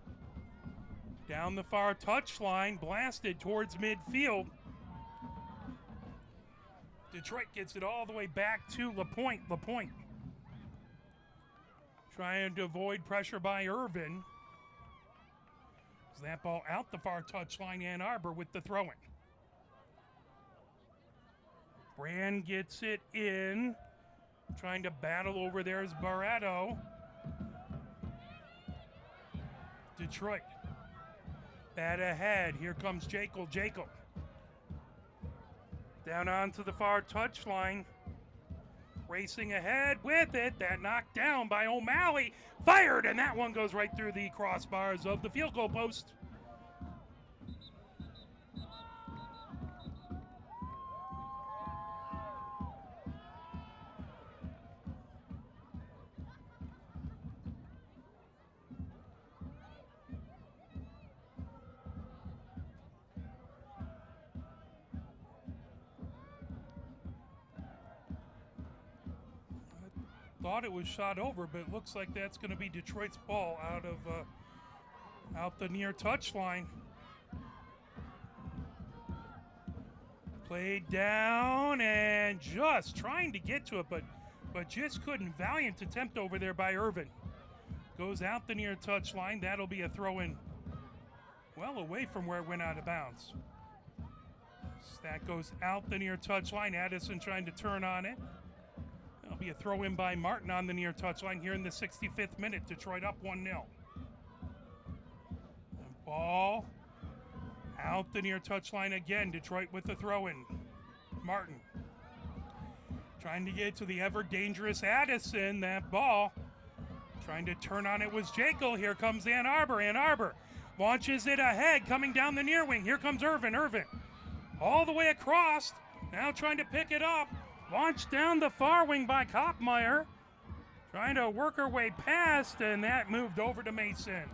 down the far touchline, blasted towards midfield. Detroit gets it all the way back to LaPointe. LaPointe trying to avoid pressure by Irvin. That ball out the far touchline. Ann Arbor with the throw-in. Brand gets it in. Trying to battle over there is Barretto. Detroit. Bat ahead. Here comes Jekyll. Jekyll. Down onto the far touchline. Racing ahead with it. That knocked down by O'Malley. Fired, and that one goes right through the crossbars of the field goal post. Thought it was shot over, but it looks like that's going to be Detroit's ball out the near touchline. Played down and just trying to get to it, but just couldn't. Valiant attempt over there by Irvin. Goes out the near touchline. That'll be a throw-in well away from where it went out of bounds. That goes out the near touchline. Addison trying to turn on it. That'll be a throw-in by Martin on the near touchline here in the 65th minute. Detroit up 1-0. Ball out the near touchline again. Detroit with the throw-in. Martin trying to get to the ever-dangerous Addison. That ball trying to turn on it was Jekyll. Here comes Ann Arbor. Ann Arbor launches it ahead, coming down the near wing. Here comes Irvin. Irvin all the way across. Now trying to pick it up. Launched down the far wing by Kopmeyer. Trying to work her way past, and that moved over to Mason.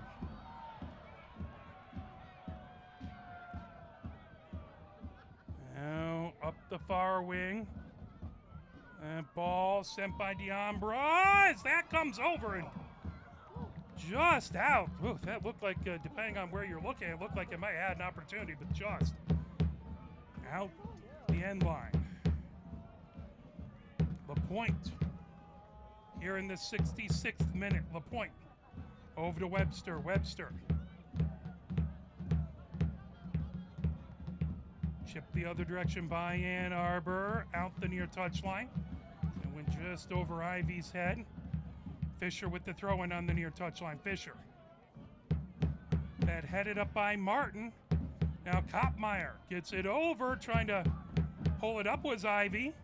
Now up the far wing. And ball sent by Diambra as that comes over and just out. Ooh, that looked like, depending on where you're looking, it looked like it might have had an opportunity, but just out the end line. LaPointe here in the 66th minute. LaPointe over to Webster. Webster chipped the other direction by Ann Arbor. Out the near touchline. It went just over Ivy's head. Fisher with the throw-in on the near touchline. Fisher. That headed up by Martin. Now Kopmeyer gets it over. Trying to pull it up was Ivy.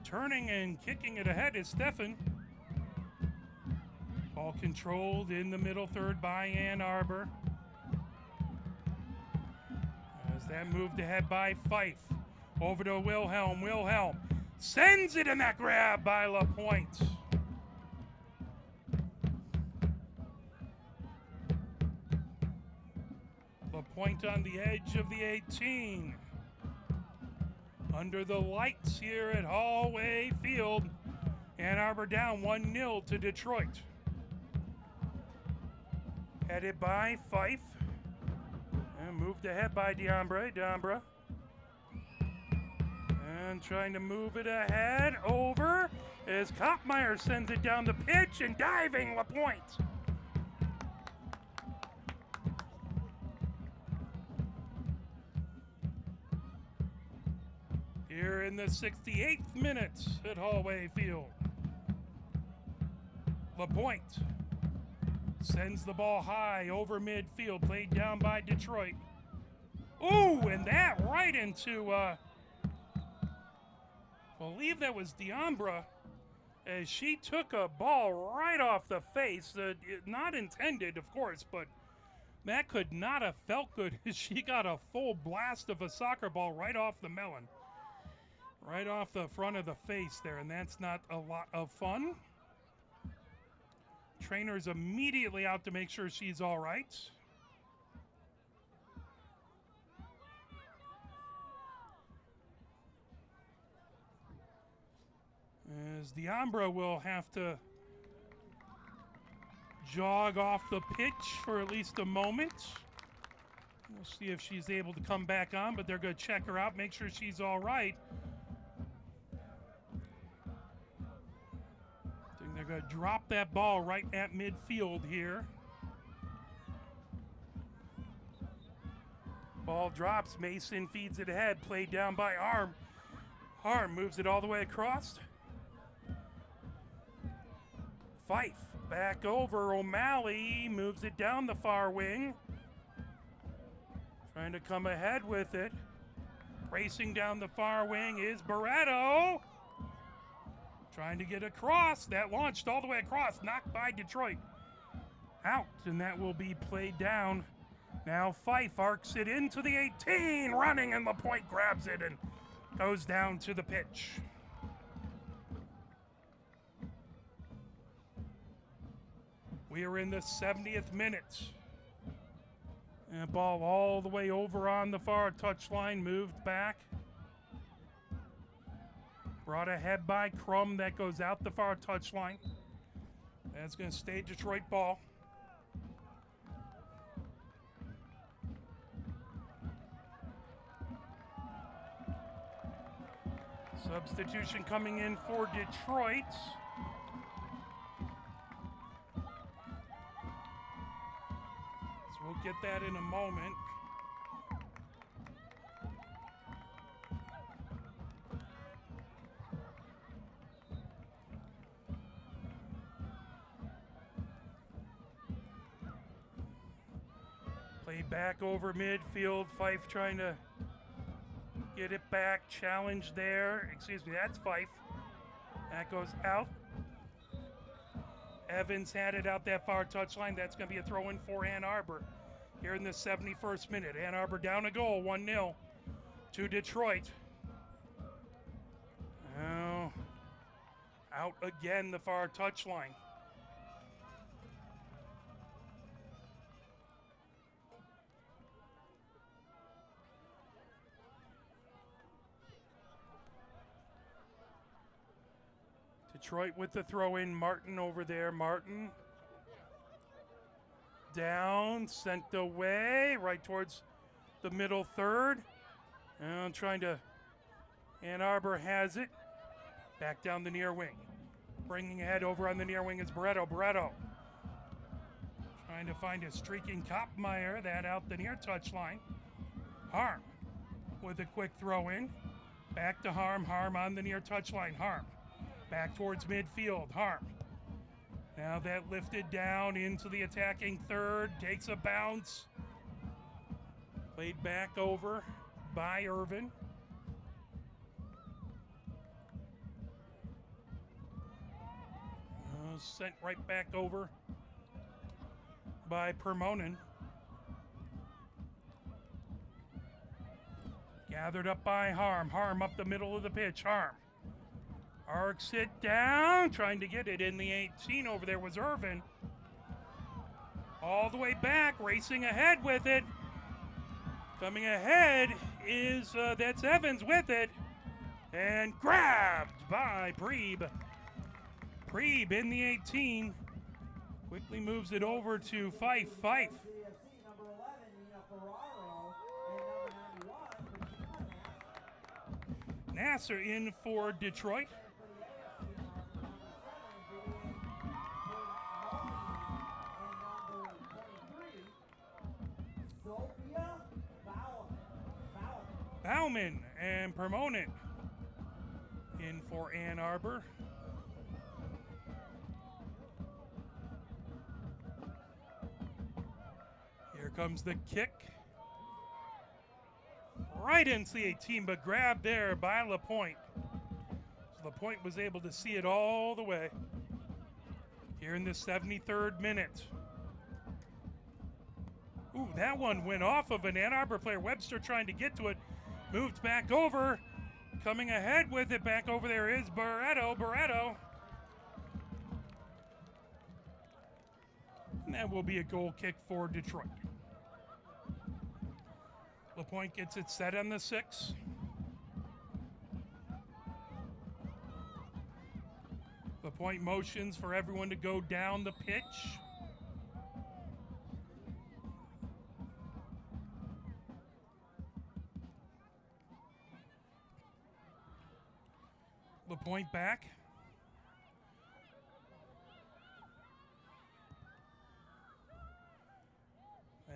Turning and kicking it ahead is Stefan. Ball controlled in the middle third by Ann Arbor. As that moved ahead by Fife. Over to Wilhelm. Wilhelm sends it in that grab by LaPointe. LaPointe on the edge of the 18. Under the lights here at Hallway Field. Ann Arbor down 1-0 to Detroit. Headed by Fife. And moved ahead by Diambra. And trying to move it ahead over as Kopmeyer sends it down the pitch and diving LaPointe. Here in the 68th minute at Hallway Field. LaPointe sends the ball high over midfield, played down by Detroit. Ooh, and that right into, believe that was Diambra, as she took a ball right off the face. Not intended, of course, but that could not have felt good as she got a full blast of a soccer ball right off the melon. Right off the front of the face there, and that's not a lot of fun. Trainer's immediately out to make sure she's all right. As Diambra will have to jog off the pitch for at least a moment. We'll see if she's able to come back on, but they're going to check her out, make sure she's all right. They're going to drop that ball right at midfield here. Ball drops. Mason feeds it ahead. Played down by Arm. Arm moves it all the way across. Fife back over. O'Malley moves it down the far wing. Trying to come ahead with it. Racing down the far wing is Barretto. Trying to get across. That launched all the way across. Knocked by Detroit. Out, and that will be played down. Now Fife arcs it into the 18. Running, and LaPointe grabs it and goes down to the pitch. We are in the 70th minute. And ball all the way over on the far touchline. Moved back. Brought ahead by Crum. That goes out the far touchline. That's going to stay Detroit ball. Substitution coming in for Detroit. So we'll get that in a moment. Play back over midfield. Fife trying to get it back. Challenge there. Excuse me, that's Fife. That goes out. Evans had it out that far touchline. That's going to be a throw-in for Ann Arbor here in the 71st minute. Ann Arbor down a goal, 1-0 to Detroit. Now, out again the far touchline. Detroit with the throw-in. Martin over there. Martin down, sent away, right towards the middle third. And trying to, Ann Arbor has it. Back down the near wing. Bringing ahead over on the near wing is Barretto. Barretto trying to find a streaking Kopmeyer. That out the near touchline. Harm with a quick throw-in. Back to Harm. Harm on the near touchline. Harm. Back towards midfield, Harm. Now that lifted down into the attacking third, takes a bounce. Played back over by Irvin. Sent right back over by Permonen. Gathered up by Harm. Harm up the middle of the pitch. Harm. Arcs it down. Trying to get it in the 18. Over there was Irvin. All the way back. Racing ahead with it. Coming ahead is, that's Evans with it. And grabbed by Preeb. Preeb in the 18. Quickly moves it over to Fife. Fife. AFC, number 11, Nina Ferraro, and number 91, Nasser in for Detroit. Bauman and Permonen in for Ann Arbor. Here comes the kick. Right into the 18, but grabbed there by LaPointe. So LaPointe was able to see it all the way. Here in the 73rd minute. Ooh, that one went off of an Ann Arbor player. Webster trying to get to it. Moved back over. Coming ahead with it. Back over there is Barretto. And that will be a goal kick for Detroit. LaPointe gets it set on the 6. LaPointe motions for everyone to go down the pitch. LaPointe back.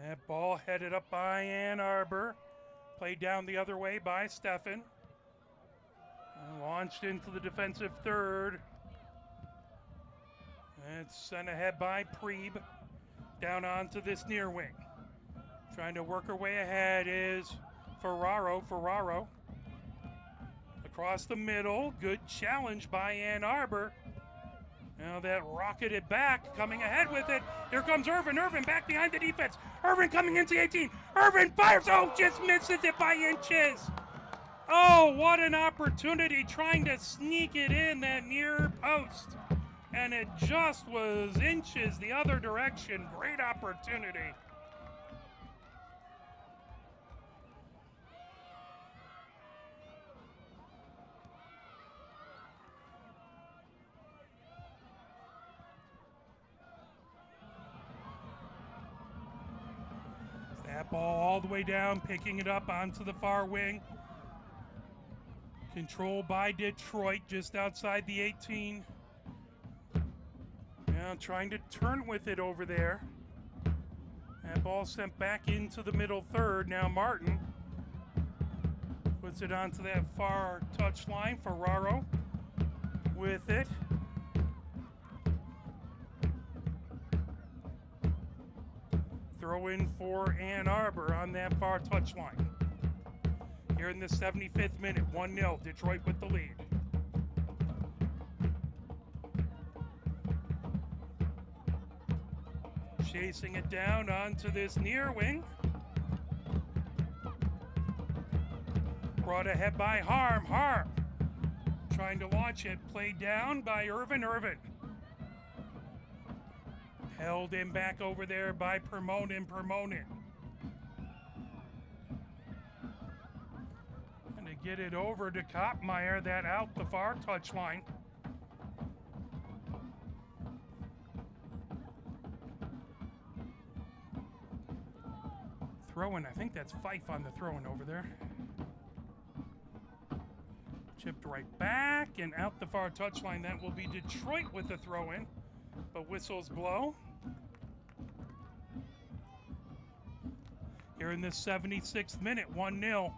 That ball headed up by Ann Arbor. Played down the other way by Steffen. And launched into the defensive third. And it's sent ahead by Preeb. Down onto this near wing. Trying to work her way ahead is Ferraro. Across the middle. Good challenge by Ann Arbor. Now that rocketed back, coming ahead with it. Here comes Irvin. Irvin back behind the defense. Irvin coming into 18. Irvin fires. Oh, just misses it by inches. Oh, what an opportunity trying to sneak it in that near post. And it just was inches the other direction. Great opportunity. That ball all the way down, picking it up onto the far wing. Controlled by Detroit, just outside the 18. Now trying to turn with it over there. That ball sent back into the middle third. Now Martin puts it onto that far touch line. Ferraro with it. Throw in for Ann Arbor on that far touchline. Here in the 75th minute, 1-0, Detroit with the lead. Chasing it down onto this near wing. Brought ahead by Harm. Harm trying to launch it. Played down by Irvin. Held in back over there by Permonen. And to get it over to Kopmeyer, that out the far touchline. Throw-in, I think that's Fife on the throw-in over there. Chipped right back and out the far touchline. That will be Detroit with the throw-in, but whistles blow. Here in the 76th minute, 1-0.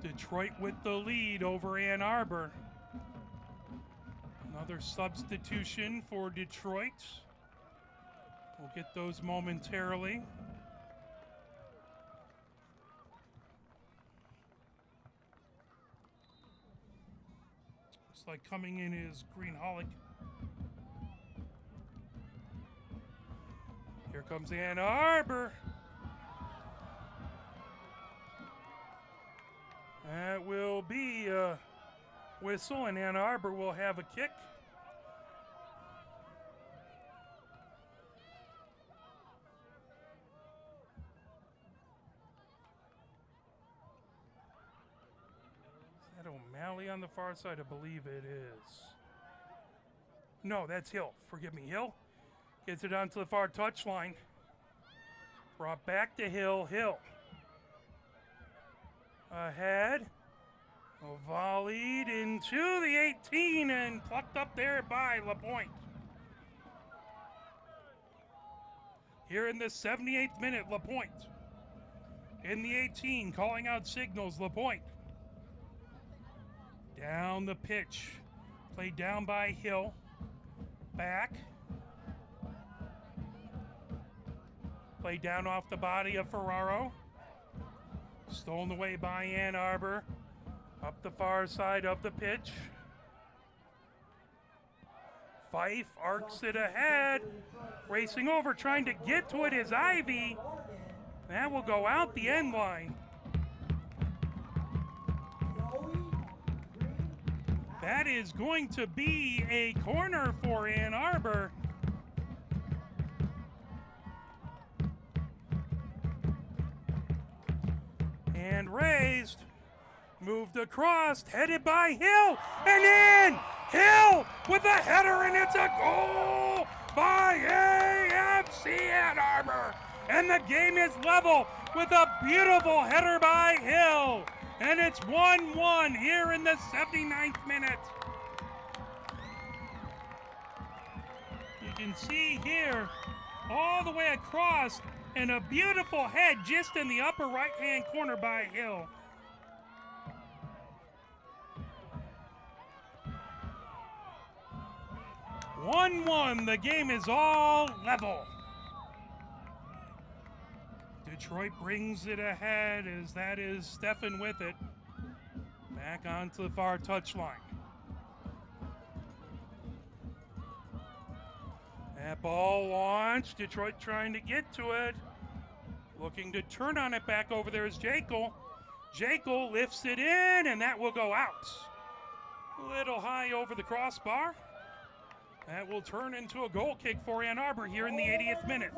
Detroit with the lead over Ann Arbor. Another substitution for Detroit. We'll get those momentarily. Looks like coming in is Greenholic. comes Ann Arbor. That will be a whistle, and Ann Arbor will have a kick. Is that O'Malley on the far side? I believe it is. No, that's Hill. Forgive me, Hill. Gets it onto the far touchline. Brought back to Hill. Hill. Ahead. Volleyed into the 18 and plucked up there by LaPointe. Here in the 78th minute, LaPointe. In the 18, calling out signals, LaPointe. Down the pitch. Played down by Hill. Back. Played down off the body of Ferraro. Stolen away by Ann Arbor. Up the far side of the pitch. Fife arcs it ahead. Racing over, trying to get to it is Ivy. That will go out the end line. That is going to be a corner for Ann Arbor. And raised. Moved across, headed by Hill, and in! Hill with a header, and it's a goal by AFC Ann Arbor. And the game is level with a beautiful header by Hill. And it's 1-1 here in the 79th minute. You can see here, all the way across, and a beautiful head just in the upper right-hand corner by Hill. The game is all level. Detroit brings it ahead as that is Stefan with it. Back onto the far touchline. That ball launched. Detroit trying to get to it. Looking to turn on it back over there is Jekyll. Jekyll lifts it in, and that will go out. A little high over the crossbar. That will turn into a goal kick for Ann Arbor here in the 80th minute.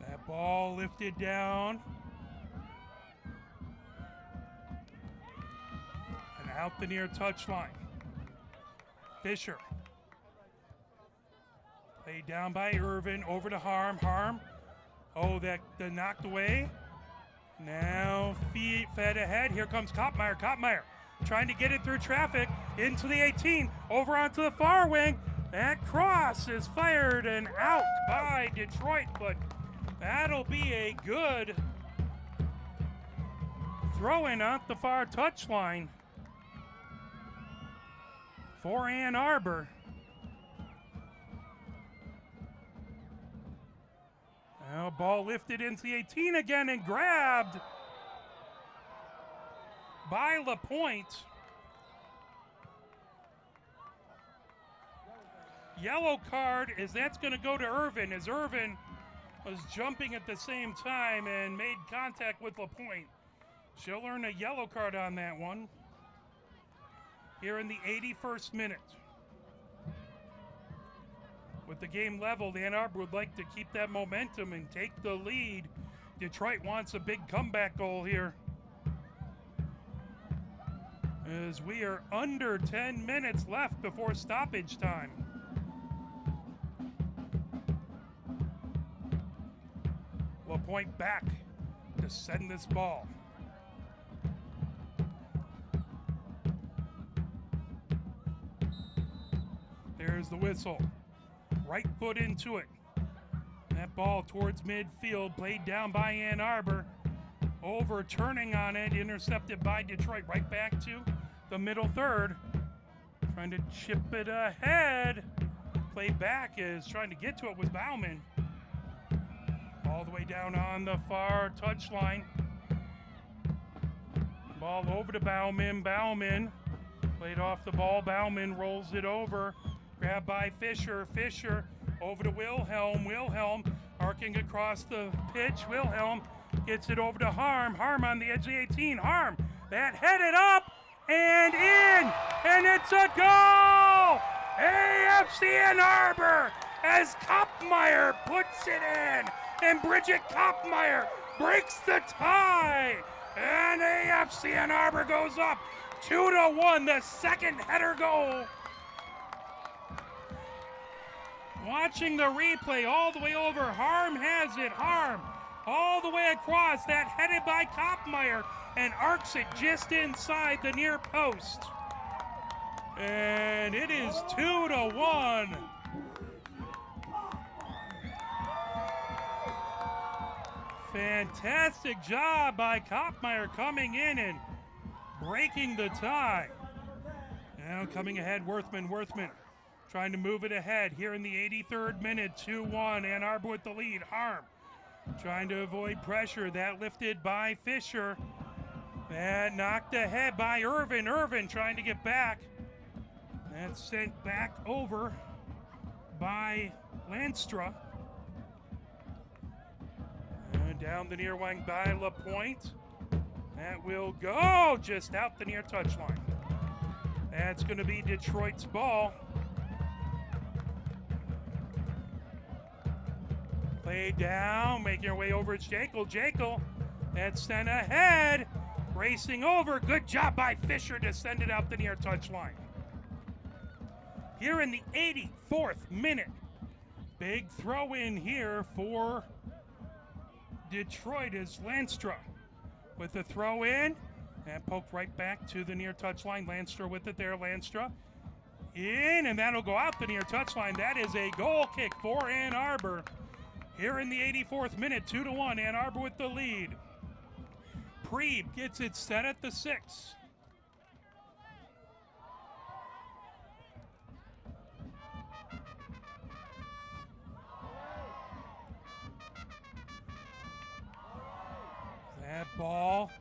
That ball lifted down. And out the near touchline. Fisher. Played down by Irvin, over to Harm. Harm, oh, that knocked away. Now fed ahead. Here comes Kopmeyer. Kopmeyer trying to get it through traffic into the 18, over onto the far wing. That cross is fired and out by Detroit, but that'll be a good throw-in at the far touchline for Ann Arbor. Now ball lifted into the 18 again and grabbed by LaPointe. Yellow card is that's going to go to Irvin, as Irvin was jumping at the same time and made contact with LaPointe. She'll earn a yellow card on that one here in the 81st minute. With the game leveled, Ann Arbor would like to keep that momentum and take the lead. Detroit wants a big comeback goal here, as we are under 10 minutes left before stoppage time. LaPointe back to send this ball. There's the whistle. Right foot into it. That ball towards midfield, played down by Ann Arbor. Overturning on it, intercepted by Detroit. Right back to the middle third. Trying to chip it ahead. Play back is trying to get to it was Bauman. All the way down on the far touchline. Ball over to Bauman. Bauman played off the ball. Bauman rolls it over. Grabbed by Fisher. Fisher over to Wilhelm. Wilhelm arcing across the pitch. Wilhelm gets it over to Harm. Harm on the edge of the 18. Harm, that headed up and in. And it's a goal! AFC and Arbor as Kopmeyer puts it in. And Bridget Kopmeyer breaks the tie. And AFC and Arbor goes up 2-1, the second header goal. Watching the replay all the way over, Harm has it. Harm all the way across, that headed by Kopmeyer and arcs it just inside the near post. And it is 2-1. Fantastic job by Kopmeyer coming in and breaking the tie. Now coming ahead, Worthman trying to move it ahead here in the 83rd minute, 2-1, Ann Arbor with the lead. Harm trying to avoid pressure, that lifted by Fisher. That knocked ahead by Irvin. Irvin trying to get back. That's sent back over by Lanstra. Down the near wing by LaPointe. That will go just out the near touchline. That's going to be Detroit's ball. Play down, making her way over. It's Jekyll. Jekyll, that's sent ahead. Racing over. Good job by Fisher to send it out the near touchline. Here in the 84th minute. Big throw in here for Detroit is Lanstra with the throw in and poked right back to the near touchline. Lanstra with it there. Lanstra in, and that'll go out the near touchline. That is a goal kick for Ann Arbor. Here in the 84th minute, 2-1, Ann Arbor with the lead. Preeb gets it set at the 6. That ball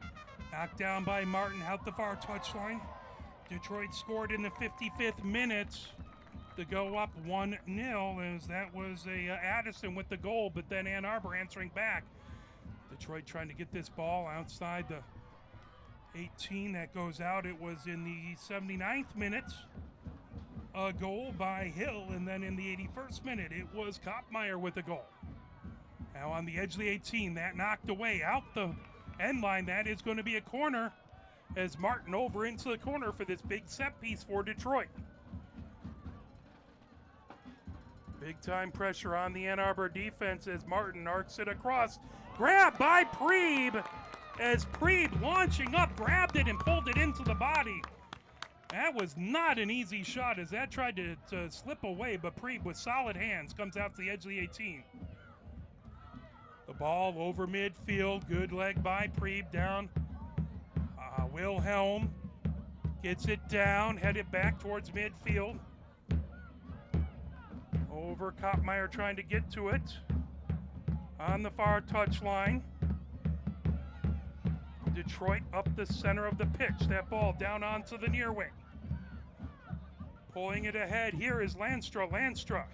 knocked down by Martin out the far touchline. Detroit scored in the 55th minute to go up 1-0, as that was Addison with the goal, but then Ann Arbor answering back. Detroit trying to get this ball outside the 18. That goes out. It was in the 79th minute, a goal by Hill, and then in the 81st minute, it was Kopmeyer with the goal. Now on the edge of the 18, that knocked away out the end line. That is going to be a corner as Martin over into the corner for this big set piece for Detroit. Big time pressure on the Ann Arbor defense as Martin arcs it across. Grabbed by Preeb as Preeb launching up, grabbed it and pulled it into the body. That was not an easy shot as that tried to slip away, but Preeb with solid hands comes out to the edge of the 18. The ball over midfield, good leg by Preeb down. Wilhelm gets it down, headed back towards midfield. Over Kopmeyer trying to get to it. On the far touchline. Detroit up the center of the pitch. That ball down onto the near wing. Pulling it ahead, here is Lanstra. Lanstra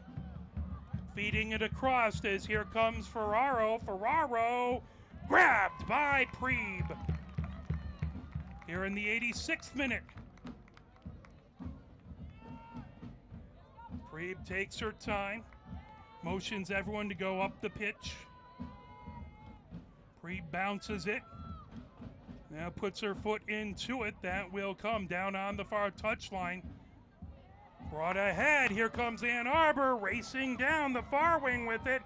feeding it across as here comes Ferraro. Ferraro grabbed by Preeb. Here in the 86th minute. Preeb takes her time, motions everyone to go up the pitch. Preeb bounces it, now puts her foot into it. That will come down on the far touchline. Brought ahead, here comes Ann Arbor racing down the far wing with it.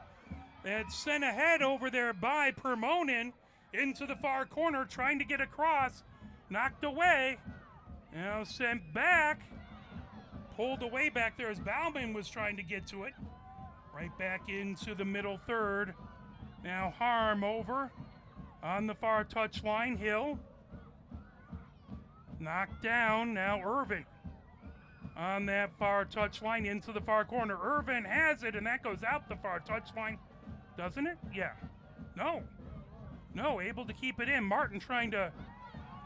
That's sent ahead over there by Permonen into the far corner, trying to get across. Knocked away, now sent back. Pulled away back there as Bauman was trying to get to it. Right back into the middle third. Now Harm over on the far touchline. Hill knocked down. Now Irvin on that far touchline into the far corner. Irvin has it, and that goes out the far touchline, doesn't it? Yeah. No, able to keep it in. Martin trying to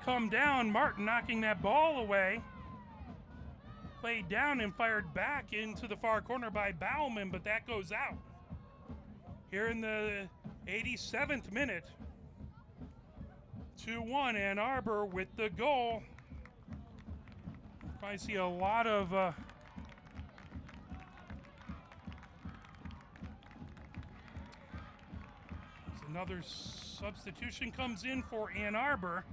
come down. Martin knocking that ball away. Played down and fired back into the far corner by Bauman, but that goes out. Here in the 87th minute. 2-1, Ann Arbor with the goal. I see a lot of another substitution comes in for Ann Arbor,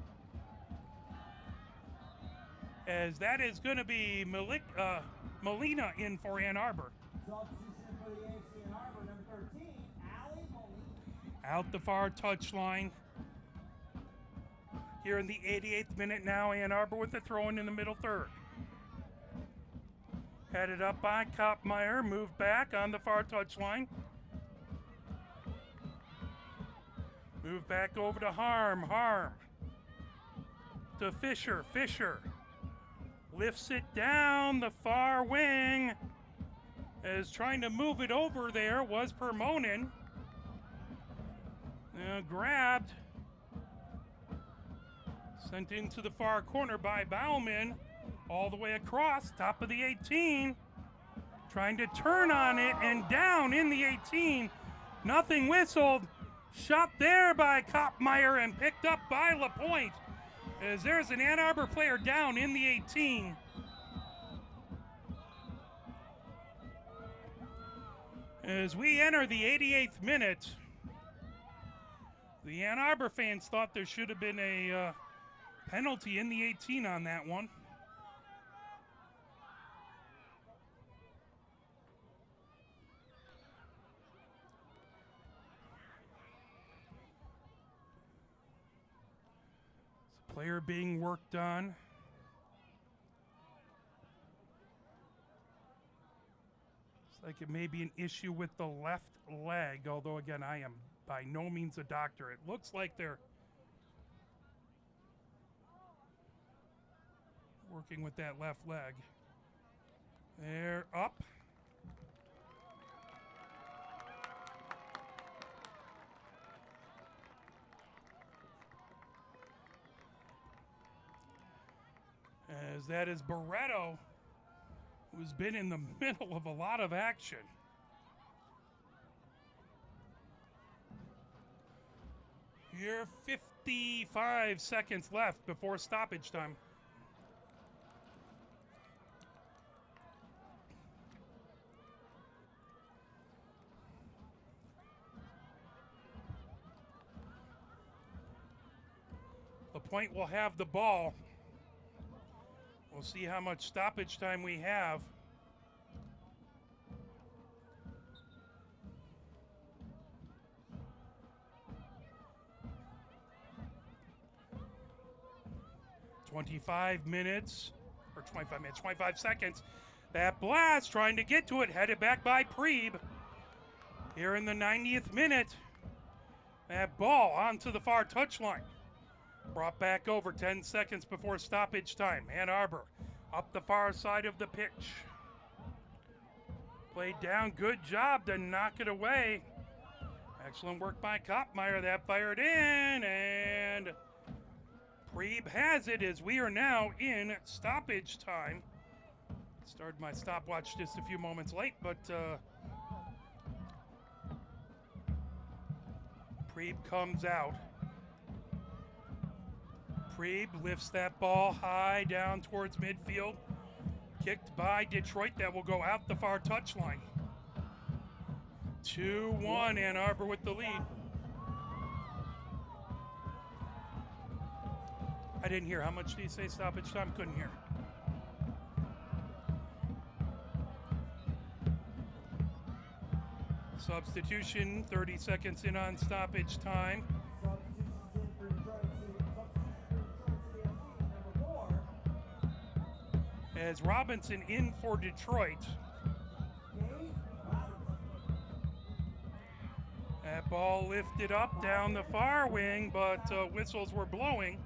as that is going to be Molina in for Ann Arbor. Substitution for the AFC Ann Arbor, number 13, Allie Molina. Out the far touchline. Here in the 88th minute now, Ann Arbor with the throw-in the middle third. Headed up by Kopmeyer, moved back on the far touchline. Move back over to Harm to Fisher. Lifts it down the far wing. As trying to move it over there was Permonen. Grabbed. Sent into the far corner by Bauman. All the way across, top of the 18. Trying to turn on it and down in the 18. Nothing whistled. Shot there by Kopmeyer and picked up by LaPointe. As there's an Ann Arbor player down in the 18. As we enter the 88th minute, the Ann Arbor fans thought there should have been a penalty in the 18 on that one. Player being worked on. Looks like it may be an issue with the left leg, although again, I am by no means a doctor. It looks like they're working with that left leg. They're up. As that is Barreto, who's been in the middle of a lot of action. Here, 55 seconds left before stoppage time. LaPointe will have the ball. We'll see how much stoppage time we have. Or 25 seconds. That blast trying to get to it, headed back by Preeb. Here in the 90th minute, that ball onto the far touchline. Brought back over 10 seconds before stoppage time. Ann Arbor up the far side of the pitch. Played down, good job to knock it away. Excellent work by Kopmeyer. That fired in, and Preeb has it as we are now in stoppage time. Started my stopwatch just a few moments late, but Preeb comes out. Preeb lifts that ball high down towards midfield. Kicked by Detroit. That will go out the far touchline. 2-1, Ann Arbor with the lead. I didn't hear. How much did you say stoppage time? Couldn't hear. Substitution, 30 seconds in on stoppage time. As Robinson in for Detroit. That ball lifted up down the far wing, but whistles were blowing.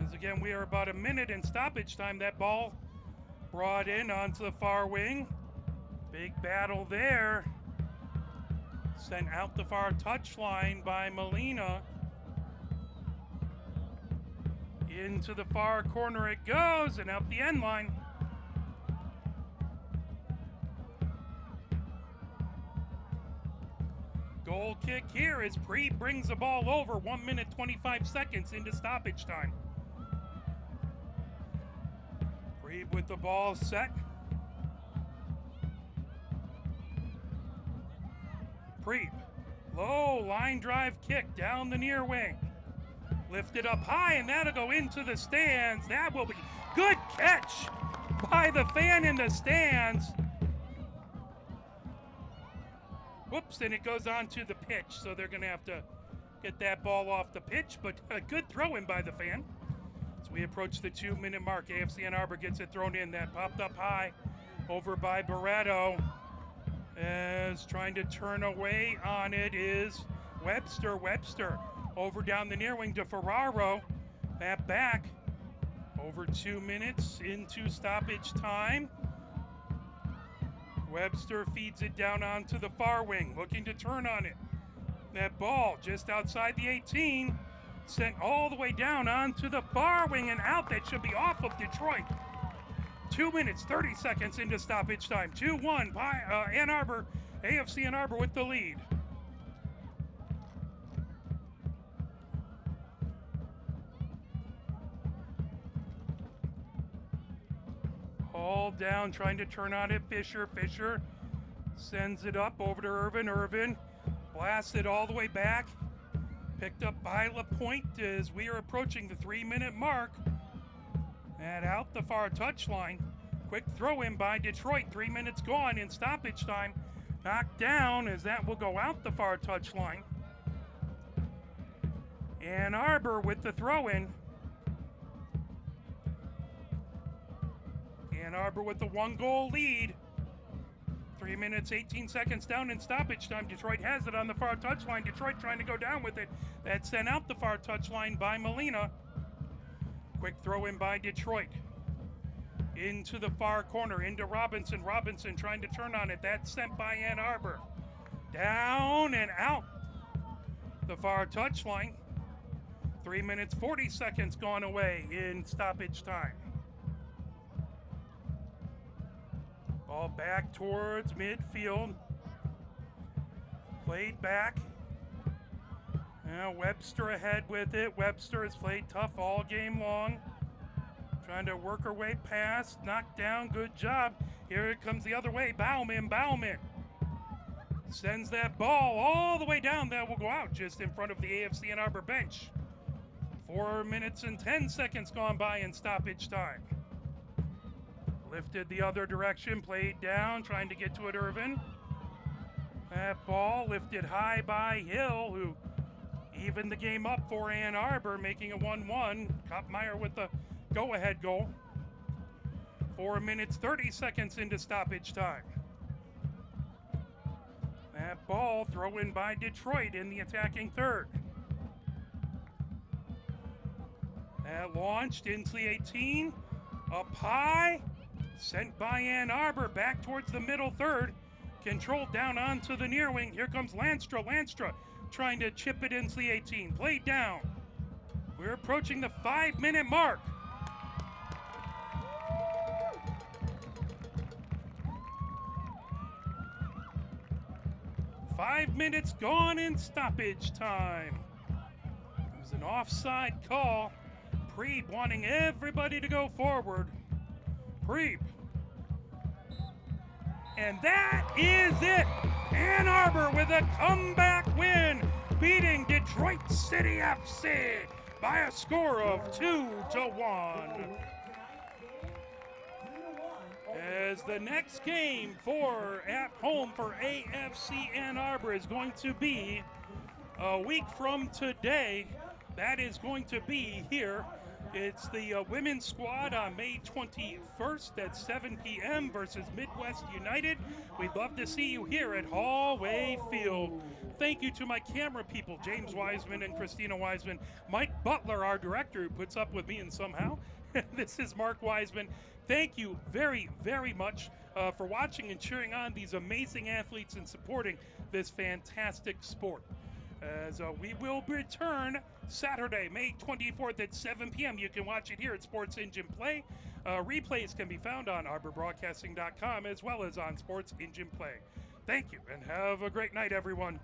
As again, we are about a minute in stoppage time. That ball brought in onto the far wing. Big battle there. Sent out the far touchline by Molina. Into the far corner it goes, and out the end line. Goal kick here as Preeb brings the ball over. 1 minute 25 seconds into stoppage time. Preeb with the ball set. Preeb, low line drive kick down the near wing. Lifted up high, and that'll go into the stands. That will be good catch by the fan in the stands. Whoops, and it goes onto the pitch, so they're going to have to get that ball off the pitch, but a good throw in by the fan. As we approach the 2-minute mark, AFC Ann Arbor gets it thrown in. That popped up high over by Barreto. As trying to turn away on it is Webster. Webster over down the near wing to Ferraro. That back over 2 minutes into stoppage time. Webster feeds it down onto the far wing, looking to turn on it. That ball just outside the 18, sent all the way down onto the far wing and out. That should be off of Detroit. 2 minutes, 30 seconds into stoppage time. 2-1 by Ann Arbor, AFC Ann Arbor with the lead. All down, trying to turn on it. Fisher sends it up over to Irvin. Irvin blasts it all the way back. Picked up by LaPointe as we are approaching the 3-minute mark. And out the far touchline. Quick throw in by Detroit. 3 minutes gone in stoppage time. Knocked down as that will go out the far touchline. Ann Arbor with the throw in. Ann Arbor with the 1-goal lead. 3 minutes, 18 seconds down in stoppage time. Detroit has it on the far touchline. Detroit trying to go down with it. That's sent out the far touchline by Molina. Quick throw in by Detroit. Into the far corner, into Robinson. Robinson trying to turn on it. That's sent by Ann Arbor. Down and out the far touchline. 3 minutes, 40 seconds gone away in stoppage time. Ball back towards midfield. Played back. Now Webster ahead with it. Webster has played tough all game long. Trying to work her way past. Knocked down. Good job. Here it comes the other way. Bauman. Sends that ball all the way down. That will go out just in front of the AFC Ann Arbor bench. 4 minutes and 10 seconds gone by in stoppage time. Lifted the other direction, played down, trying to get to it, Irvin. That ball lifted high by Hill, who evened the game up for Ann Arbor, making it 1-1. Kopmeyer with the go-ahead goal. 4 minutes, 30 seconds into stoppage time. That ball throw in by Detroit in the attacking third. That launched into the 18, up high. Sent by Ann Arbor back towards the middle third. Controlled down onto the near wing. Here comes Lanstra. Lanstra trying to chip it into the 18. Played down. We're approaching the 5-minute mark. Five minutes gone in stoppage time. It was an offside call. Preeb wanting everybody to go forward. Preeb. And that is it. Ann Arbor with a comeback win, beating Detroit City FC by a score of 2-1. As the next game at home for AFC Ann Arbor is going to be a week from today. That is going to be here. It's the women's squad on May 21st at 7 p.m. versus Midwest United. We'd love to see you here at Hallway Field. Thank you to my camera people, James Wiseman and Christina Wiseman. Mike Butler, our director, who puts up with me and somehow, This is Mark Wiseman. Thank you very, very much for watching and cheering on these amazing athletes and supporting this fantastic sport. As we will return Saturday, May 24th at 7 p.m. You can watch it here at Sports Engine Play. Replays can be found on arborbroadcasting.com as well as on Sports Engine Play. Thank you, and have a great night, everyone.